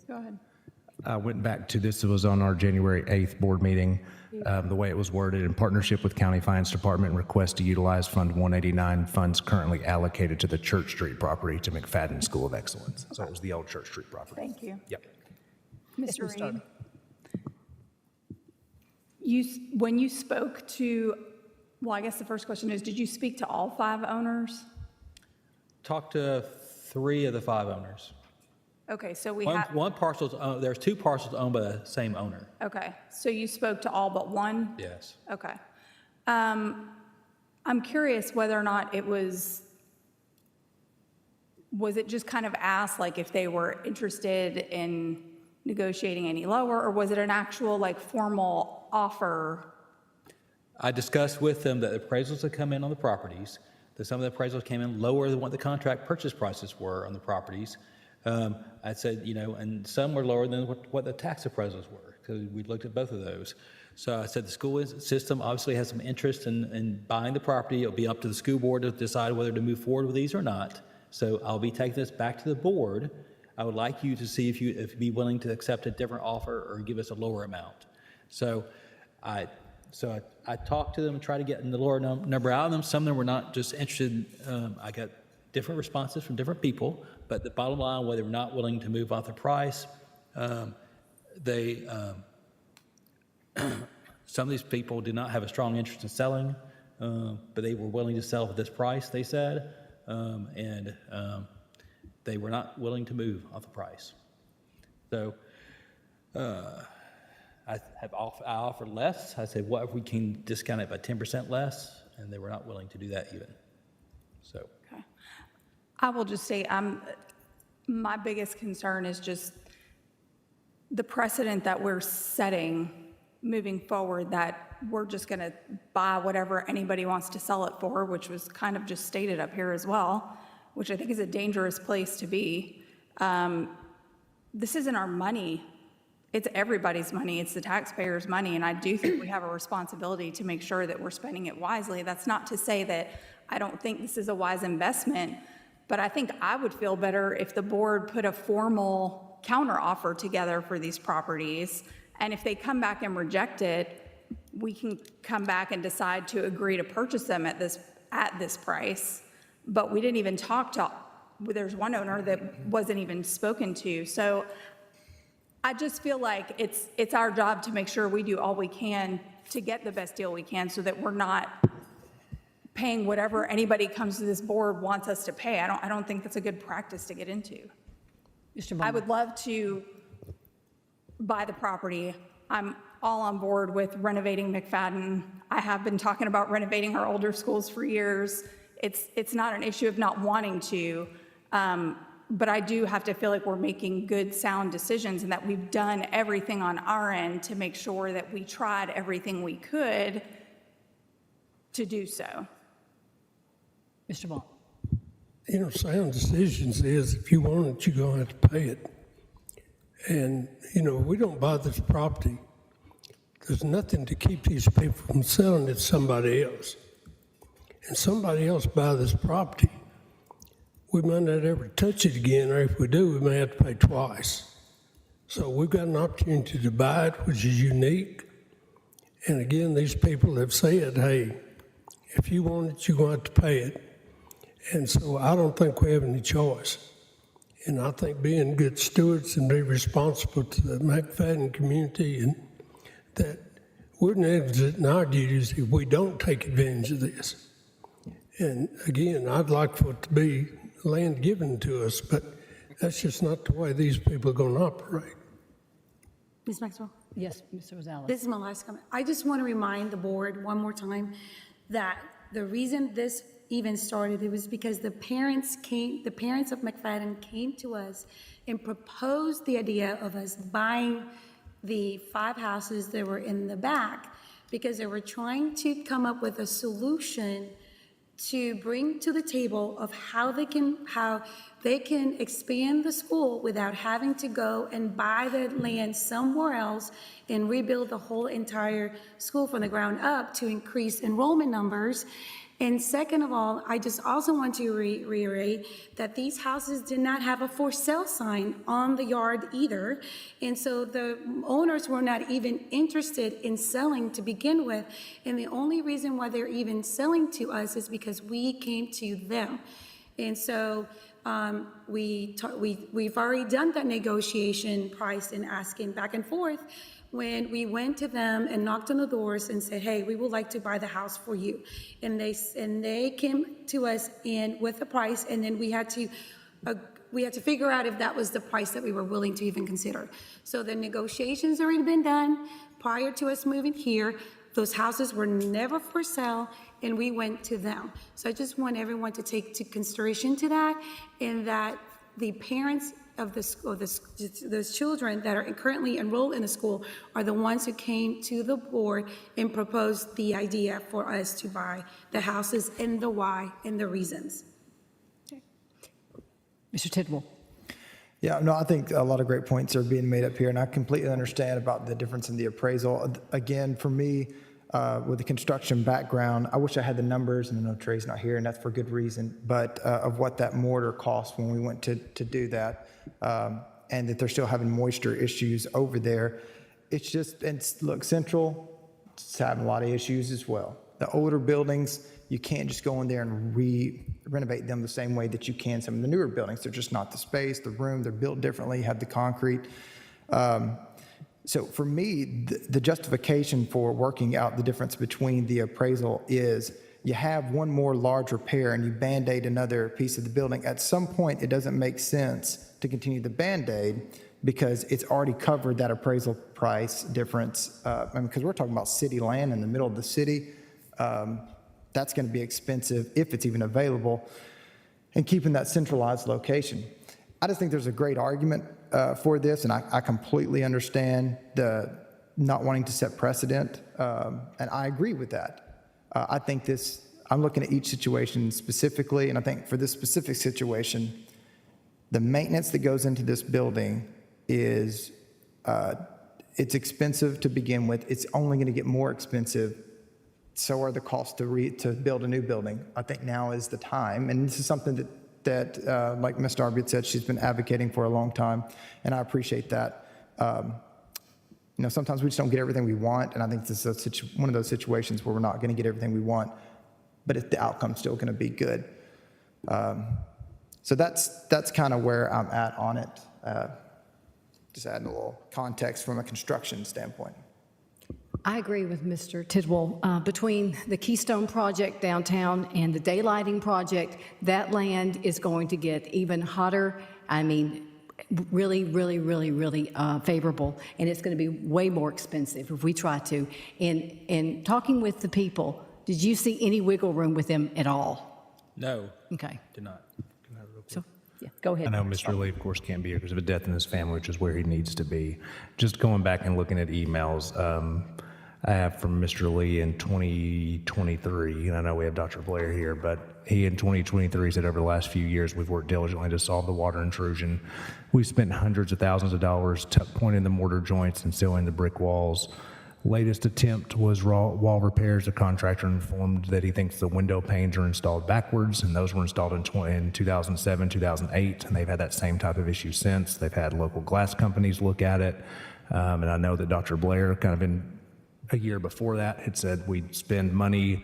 Go ahead. I went back to this, it was on our January 8th board meeting. The way it was worded, in partnership with County Finance Department, request to utilize Fund 189 funds currently allocated to the Church Street property to McFadden School of Excellence. So it was the old Church Street property. Thank you. Yep. Mr. Reed, when you spoke to, well, I guess the first question is, did you speak to all 5 owners? Talked to 3 of the 5 owners. Okay, so we One, have, one parcel's owned, there's 2 parcels owned by the same owner. okay, so you spoke to all but one? Yes. Okay. I'm curious whether or not it was it just kind of asked, like, if they were interested in negotiating any lower, or was it an actual, like, formal offer? I discussed with them that the appraisals had come in on the properties, that some of the appraisals came in lower than what the contract purchase prices were on the properties. I said, and some were lower than what the tax appraisals were, because we looked at both of those. So I said the school system obviously has some interest in buying the property. It'll be up to the school board to decide whether to move forward with these or not. So I'll be taking this back to the board. I would like you to see if you'd be willing to accept a different offer or give us a lower amount. So I talked to them and tried to get the lower number out of them. Some of them were not just interested. I got different responses from different people, but the bottom line, whether they're not willing to move off the price, some of these people did not have a strong interest in selling, but they were willing to sell at this price, they said, and they were not willing to move off the price. So I offered less. I said, what if we can discount it by 10% less? And they were not willing to do that even. So, I will just say, my biggest concern is just the precedent that we're setting moving forward, that we're just going to buy whatever anybody wants to sell it for, which was kind of just stated up here as well, which I think is a dangerous place to be. This isn't our money. It's everybody's money. It's the taxpayers' money. And I do think we have a responsibility to make sure that we're spending it wisely. That's not to say that I don't think this is a wise investment, but I think I would feel better if the board put a formal counteroffer together for these properties. And if they come back and reject it, we can come back and decide to agree to purchase them at this price. But we didn't even talk to, there's one owner that wasn't even spoken to. So I just feel like it's our job to make sure we do all we can to get the best deal we can, so that we're not paying whatever anybody comes to this board wants us to pay. I don't think that's a good practice to get into. I would love to buy the property. I'm all on board with renovating McFadden. I have been talking about renovating our older schools for years. It's not an issue of not wanting to, but I do have to feel like we're making good, sound decisions, and that we've done everything on our end to make sure that we tried everything we could to do so. Mr. Ball. You know, sound decisions is if you want it, you're going to have to pay it. And, you know, we don't buy this property. There's nothing to keep these people from selling it to somebody else. And somebody else buy this property, we might not ever touch it again, or if we do, we may have to pay twice. So we've got an opportunity to buy it, which is unique. And again, these people have said, hey, if you want it, you're going to have to pay it. And so I don't think we have any choice. And I think being good stewards and be responsible to the McFadden community, and that we're negligent in our duties if we don't take advantage of this. And again, I'd like for it to be land given to us, but that's just not the way these people are going to operate. Ms. Maxwell? Yes, Mr. Rosales. This is my last comment. I just want to remind the board one more time that the reason this even started, it was because the parents of McFadden came to us and proposed the idea of us buying the 5 houses that were in the back, because they were trying to come up with a solution to bring to the table of how they can expand the school without having to go and buy the land somewhere else and rebuild the whole entire school from the ground up to increase enrollment numbers. And second of all, I just also want to reiterate that these houses did not have a for sale sign on the yard either. And so the owners were not even interested in selling to begin with. And the only reason why they're even selling to us is because we came to them. And so we've already done that negotiation price and asking back and forth when we went to them and knocked on the doors and said, hey, we would like to buy the house for you. And they came to us with a price, and then we had to figure out if that was the price that we were willing to even consider. So the negotiations already been done prior to us moving here. Those houses were never for sale, and we went to them. So I just want everyone to take into consideration to that, and that the parents of those children that are currently enrolled in the school are the ones who came to the board and proposed the idea for us to buy the houses, and the why and the reasons. Mr. Tidwell. Yeah, no, I think a lot of great points are being made up here, and I completely understand about the difference in the appraisal. Again, for me, with the construction background, I wish I had the numbers, and I know Trey's not here, and that's for good reason, but of what that mortar cost when we went to do that, and that they're still having moisture issues over there. It's just, look, Central is having a lot of issues as well. The older buildings, you can't just go in there and renovate them the same way that you can some of the newer buildings. They're just not the space, the room, they're built differently, have the concrete. So for me, the justification for working out the difference between the appraisal is you have one more large repair and you Band-Aid another piece of the building. At some point, it doesn't make sense to continue the Band-Aid because it's already covered that appraisal price difference. Because we're talking about city land in the middle of the city. That's going to be expensive if it's even available, and keeping that centralized location. I just think there's a great argument for this, and I completely understand the not wanting to set precedent, and I agree with that. I think I'm looking at each situation specifically, and I think for this specific situation, the maintenance that goes into this building is, it's expensive to begin with. It's only going to get more expensive. So are the costs to build a new building. I think now is the time, and this is something that like Ms. Darby had said, she's been advocating for a long time, and I appreciate that. Sometimes we just don't get everything we want, and I think this is one of those situations where we're not going to get everything we want, but the outcome's still going to be good. So that's kind of where I'm at on it. Just adding a little context from a construction standpoint. I agree with Mr. Tidwell. Between the Keystone project downtown and the daylighting project, that land is going to get even hotter. I mean, really, really, really, really favorable, and it's going to be way more expensive if we try to. And talking with the people, did you see any wiggle room with them at all? No. Okay. Did not. So, yeah, go ahead. I know Mr. Lee, of course, can't be here because of a death in his family, which is where he needs to be. Just going back and looking at emails, I have from Mr. Lee in 2023, and I know we have Dr. Blair here, but he in 2023 said over the last few years we've worked diligently to solve the water intrusion. We've spent hundreds of thousands of dollars pointing the mortar joints and sealing the brick walls. Latest attempt was wall repairs. The contractor informed that he thinks the window panes are installed backwards, and those were installed in 2007, 2008, and they've had that same type of issue since. They've had local glass companies look at it, and I know that Dr. Blair kind of in a year before that had said we'd spend money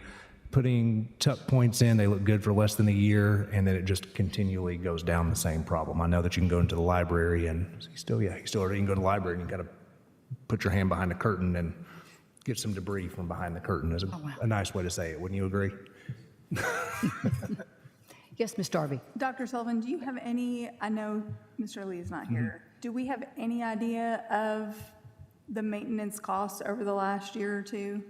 putting tuck points in. They look good for less than a year, and then it just continually goes down the same problem. I know that you can go into the library and you can go to the library and you got to put your hand behind the curtain and get some debris from behind the curtain is a nice way to say it. Wouldn't you agree? Yes, Ms. Darby. Dr. Sullivan, do you have any, I know Mr. Lee is not here, do we have any idea of the maintenance costs over the last year or two?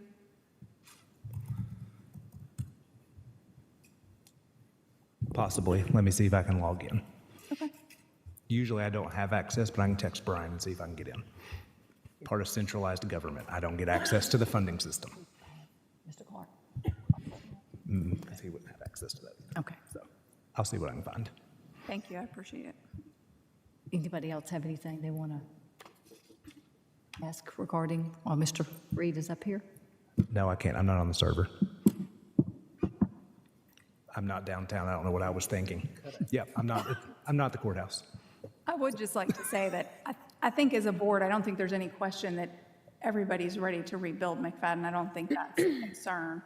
Possibly. Let me see if I can log in. Okay. Usually I don't have access, but I can text Brian and see if I can get in. Part of centralized government. I don't get access to the funding system. Mr. Clark. Because he wouldn't have access to that. Okay. So I'll see what I can find. Thank you, I appreciate it. Anybody else have anything they want to ask regarding, while Mr. Reed is up here? No, I can't. I'm not on the server. I'm not downtown. I don't know what I was thinking. Yeah, I'm not at the courthouse. I would just like to say that I think as a board, I don't think there's any question that everybody's ready to rebuild McFadden. I don't think that's a concern.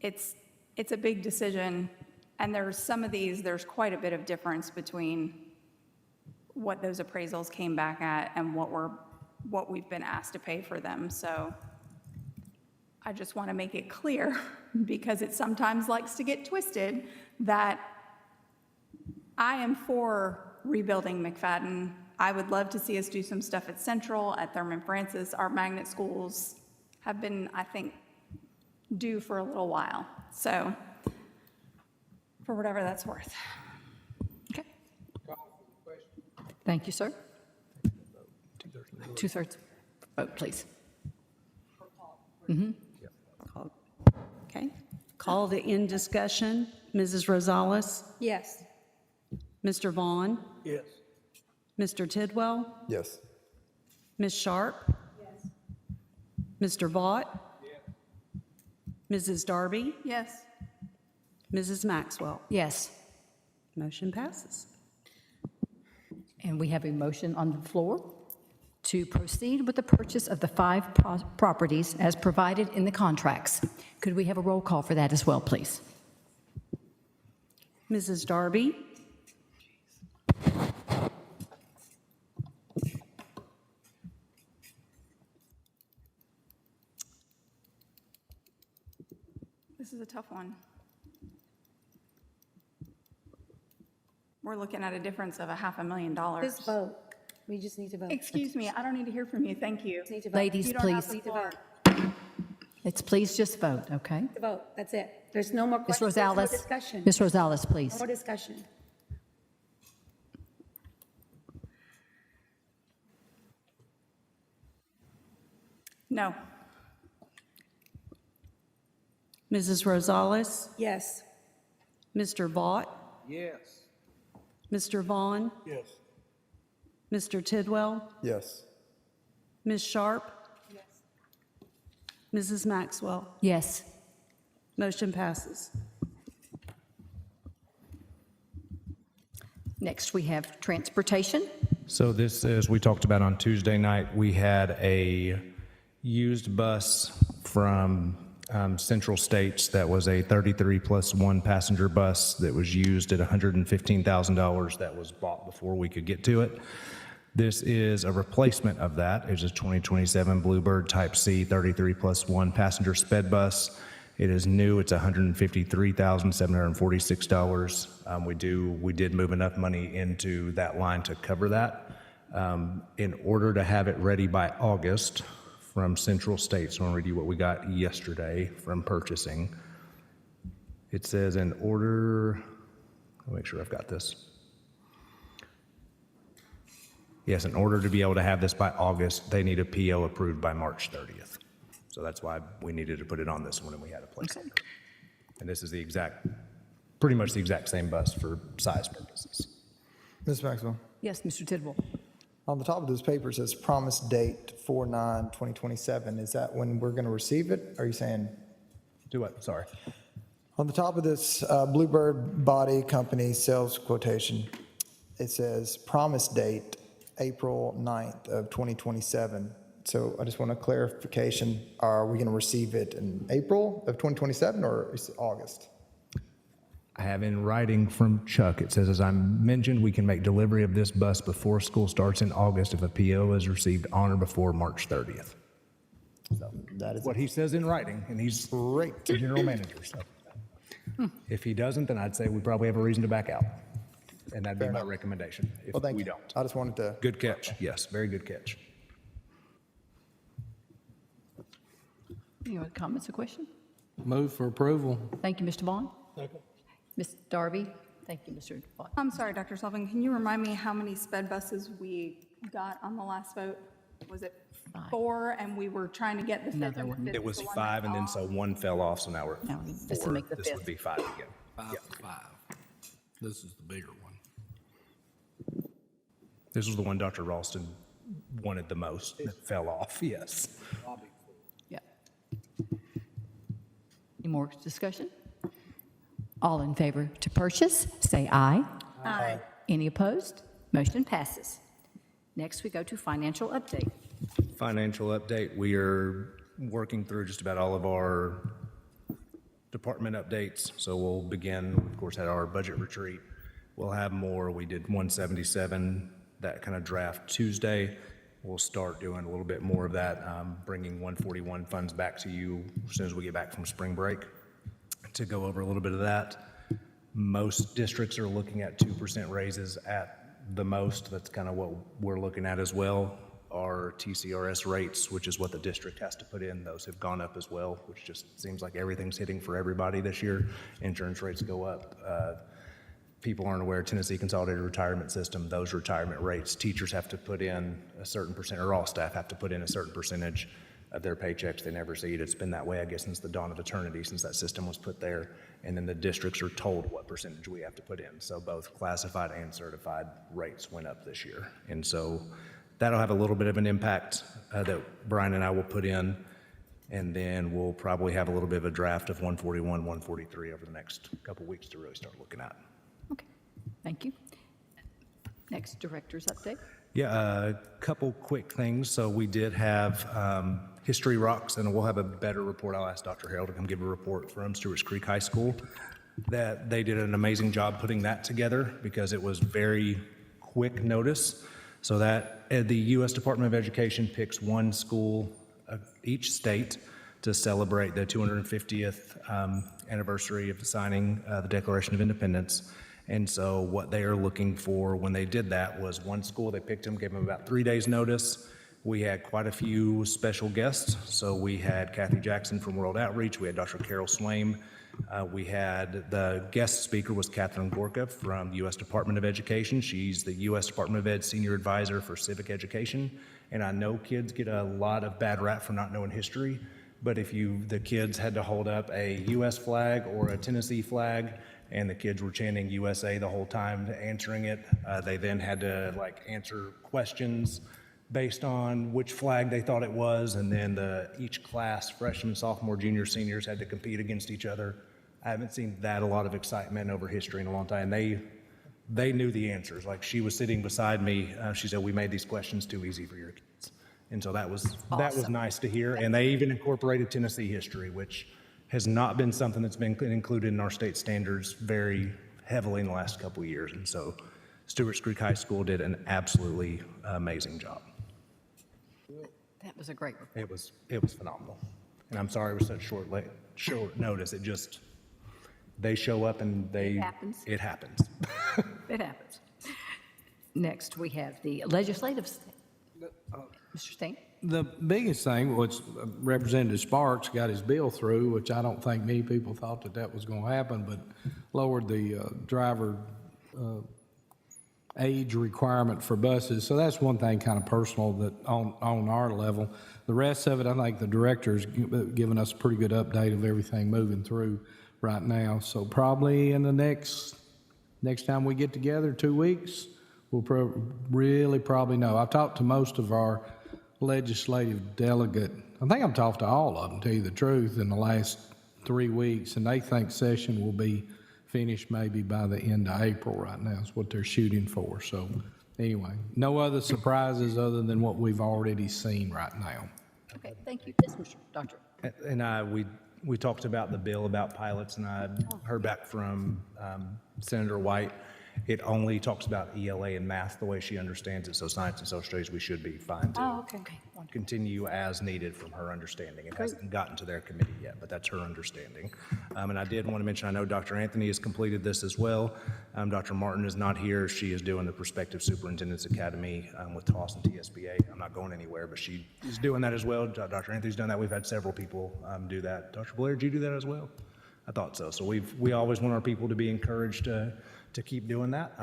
It's a big decision, and there's quite a bit of difference between what those appraisals came back at and what we've been asked to pay for them. So I just want to make it clear, because it sometimes likes to get twisted, that I am for rebuilding McFadden. I would love to see us do some stuff at Central, at Thurman Francis. Our magnet schools have been, I think, due for a little while. So for whatever that's worth. Okay. Thank you, sir. Two-thirds vote, please. Okay. Call to end discussion. Mrs. Rosales? Yes. Mr. Vaughn? Yes. Mr. Tidwell? Yes. Ms. Sharp? Yes. Mr. Vaught? Mrs. Darby? Yes. Mrs. Maxwell? Yes. Motion passes. And we have a motion on the floor to proceed with the purchase of the 5 properties as provided in the contracts. Could we have a roll call for that as well, please? Mrs. Darby? This is a tough one. we're looking at a difference of $500,000. Just vote. We just need to vote. Excuse me, I don't need to hear from you, thank you. Need to vote. Ladies, You don't have please, the floor. let's please just vote, okay? To vote, that's it. There's no more Ms. questions, there's no Rosales, discussion. Ms. Rosales, No please. more discussion. No. Mrs. Rosales? Yes. Mr. Vaught? Yes. Mr. Vaughn? Yes. Mr. Tidwell? Yes. Ms. Sharp? Yes. Mrs. Maxwell? Yes. Motion passes. Next, we have transportation. So this is, we talked about on Tuesday night, we had a used bus from Central States that was a 33+1 passenger bus that was used at $115,000 that was bought before we could get to it. This is a replacement of that. It's a 2027 Bluebird Type C 33+1 passenger sped bus. It is new. It's $153,746. We did move enough money into that line to cover that. In order to have it ready by August from Central States, I'm going to read you what we got yesterday from purchasing. It says in order, I'll make sure I've got this. Yes, in order to be able to have this by August, they need a PO approved by March 30th. So that's why we needed to put it on this one and we had a placeholder. Okay. And this is the exact, pretty much the exact same bus for size purposes. Ms. Maxwell, Yes, Mr. Tidwell. on the top of this paper it says promise date 4/9/2027. Is that when we're going to receive it? Are you saying? Do what? Sorry. On the top of this Bluebird Body Company sales quotation, it says promise date April 9th of 2027. So I just want a clarification. Are we going to receive it in April of 2027 or is it August? I have in writing from Chuck, it says, as I mentioned, we can make delivery of this bus before school starts in August if a PO is received on or before March 30th. So that is what he says in writing, and he's great, the general manager. So if he doesn't, then I'd say we probably have a reason to back out. And that'd be my recommendation if Well, thank we you. don't. I just wanted to. Good catch. Yes, very good catch. Any other comments or questions? Move for approval. Thank you, Mr. Vaughn. Ms. Darby? Thank you, Mr. Vaughn. I'm sorry, Dr. Sullivan, can you remind me how many sped buses we got on the last vote? Was it 4 and we were trying to get the fifth? No, there and the weren't. fifth It was the one 5, that and then fell so 1 fell off, so now we're at Now, 4. this will make the This fifth. would be 5 again. Five. This is the bigger one. This was the one Dr. Ralston wanted the most that fell off, yes. Yeah. Any more discussion? All in favor to purchase, say aye. Aye. Any opposed? Motion passes. Next, we go to financial update. Financial update, we are working through just about all of our department updates. So we'll begin, of course, at our budget retreat. We'll have more. We did 177, that kind of draft Tuesday. We'll start doing a little bit more of that, bringing 141 funds back to you as soon as we get back from spring break to go over a little bit of that. Most districts are looking at 2% raises at the most. That's kind of what we're looking at as well. Our TCRS rates, which is what the district has to put in, those have gone up as well, which just seems like everything's hitting for everybody this year. Insurance rates go up. People aren't aware, Tennessee Consolidated Retirement System, those retirement rates, teachers have to put in a certain percent, or all staff have to put in a certain percentage of their paychecks. They never see it. It's been that way, I guess, since the dawn of eternity, since that system was put there. And then the districts are told what percentage we have to put in. So both classified and certified rates went up this year. And so that'll have a little bit of an impact that Brian and I will put in. And then we'll probably have a little bit of a draft of 141, 143 over the next couple weeks to really start looking at. Okay, thank you. Next, director's update. Yeah, a couple quick things. So we did have History Rocks, and we'll have a better report. I'll ask Dr. Harrell to come give a report from Stewart's Creek High School. That they did an amazing job putting that together because it was very quick notice. So that the U.S. Department of Education picks one school each state to celebrate the 250th anniversary of signing the Declaration of Independence. And so what they are looking for when they did that was one school, they picked them, gave them about 3 days' notice. We had quite a few special guests. So we had Kathy Jackson from World Outreach. We had Dr. Carol Swaim. We had the guest speaker was Catherine Gorka from the U.S. Department of Education. She's the U.S. Department of Ed Senior Advisor for Civic Education. And I know kids get a lot of bad rap for not knowing history, but if the kids had to hold up a U.S. flag or a Tennessee flag, and the kids were chanting USA the whole time answering it, they then had to answer questions based on which flag they thought it was, and then each class, freshmen, sophomore, junior, seniors, had to compete against each other. I haven't seen that a lot of excitement over history in a long time. They knew the answers. Like, she was sitting beside me. She said, "We made these questions too easy for your kids." And so that was nice to hear. And they even incorporated Tennessee history, which has not been something that's been included in our state standards very heavily in the last couple of years. And so Stewart's Creek High School did an absolutely amazing job. That was a great report. It was phenomenal. And I'm sorry it was such short notice. It just, they show up and It happens. It happens. It happens. Next, we have the legislative. Mr. Stain? The biggest thing was Representative Sparks got his bill through, which I don't think many people thought that was going to happen, but lowered the driver age requirement for buses. So that's one thing kind of personal that on our level. The rest of it, I think the director's given us a pretty good update of everything moving through right now. So probably in the next time we get together, 2 weeks, we'll really probably know. I've talked to most of our legislative delegate. I think I've talked to all of them, to tell you the truth, in the last 3 weeks, and they think session will be finished maybe by the end of April right now is what they're shooting for. So anyway, no other surprises other than what we've already seen right now. Okay, thank you. Yes, Mr. Doctor. And we talked about the bill about pilots, and I heard back from Senator White. It only talks about ELA and math the way she understands it, so science and social studies we should be fine to continue as needed from her understanding. It hasn't gotten to their committee yet, but that's her understanding. And I did want to mention, I know Dr. Anthony has completed this as well. Dr. Martin is not here. She is doing the Prospective Superintendent's Academy with TOS and TSBA. I'm not going anywhere, but she is doing that as well. Dr. Anthony's done that. We've had several people do that. Dr. Blair, did you do that as well? I thought so. So we always want our people to be encouraged to keep doing that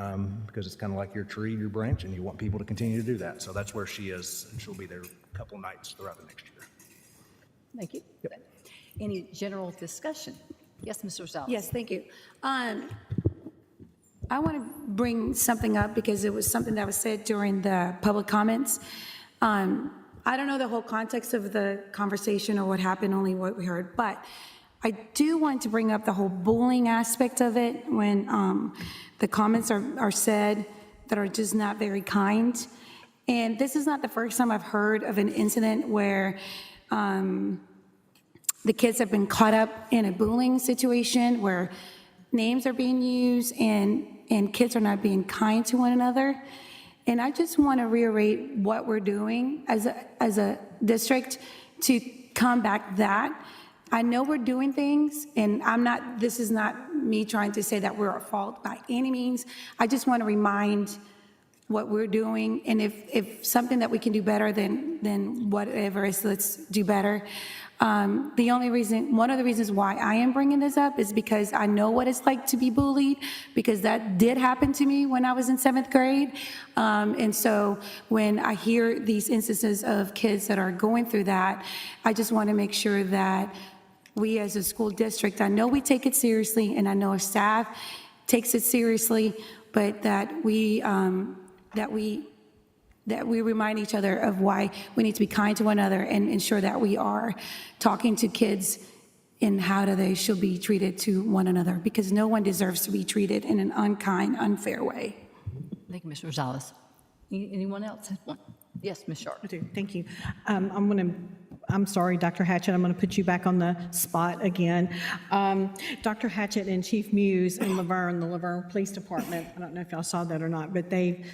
because it's kind of like your tree, your branch, and you want people to continue to do that. So that's where she is, and she'll be there a couple nights throughout the next year. Thank you. Yep. Any general discussion? Yes, Ms. Rosales. Yes, thank you. I want to bring something up because it was something that was said during the public comments. I don't know the whole context of the conversation or what happened, only what we heard, but I do want to bring up the whole bullying aspect of it when the comments are said that are just not very kind. And this is not the first time I've heard of an incident where the kids have been caught up in a bullying situation where names are being used and kids are not being kind to one another. And I just want to reiterate what we're doing as a district to combat that. I know we're doing things, and this is not me trying to say that we're at fault by any means. I just want to remind what we're doing, and if something that we can do better than whatever is, let's do better. One of the reasons why I am bringing this up is because I know what it's like to be bullied, because that did happen to me when I was in 7th grade. And so when I hear these instances of kids that are going through that, I just want to make sure that we as a school district, I know we take it seriously, and I know our staff takes it seriously, but that we remind each other of why we need to be kind to one another and ensure that we are talking to kids in how they should be treated to one another, because no one deserves to be treated in an unkind, unfair way. Thank you, Ms. Rosales. Anyone else? Yes, Ms. Sharp. I do. Thank you. I'm going to I'm sorry, Dr. Hatchett, I'm going to put you back on the spot again. Dr. Hatchett and Chief Muse in Laverne, the Laverne Police Department, I don't know if y'all saw that or not, but they've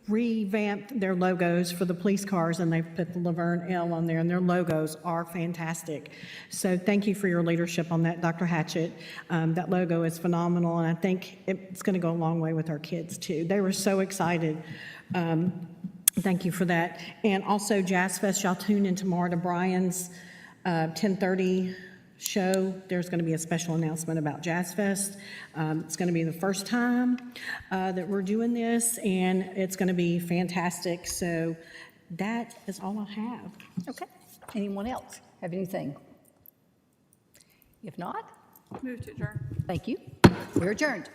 revamped their logos for the police cars, and they've put the Laverne L on there, and their logos are fantastic. So thank you for your leadership on that, Dr. Hatchett. That logo is phenomenal, and I think it's going to go a long way with our kids, too. They were so excited. Thank you for that. And also Jazz Fest, y'all tune in tomorrow to Brian's 10:30 show. There's going to be a special announcement about Jazz Fest. It's going to be the first time that we're doing this, and it's going to be fantastic. So that is all I have. Okay. Anyone else have anything? If not, Move to adjourn. thank you. We're adjourned.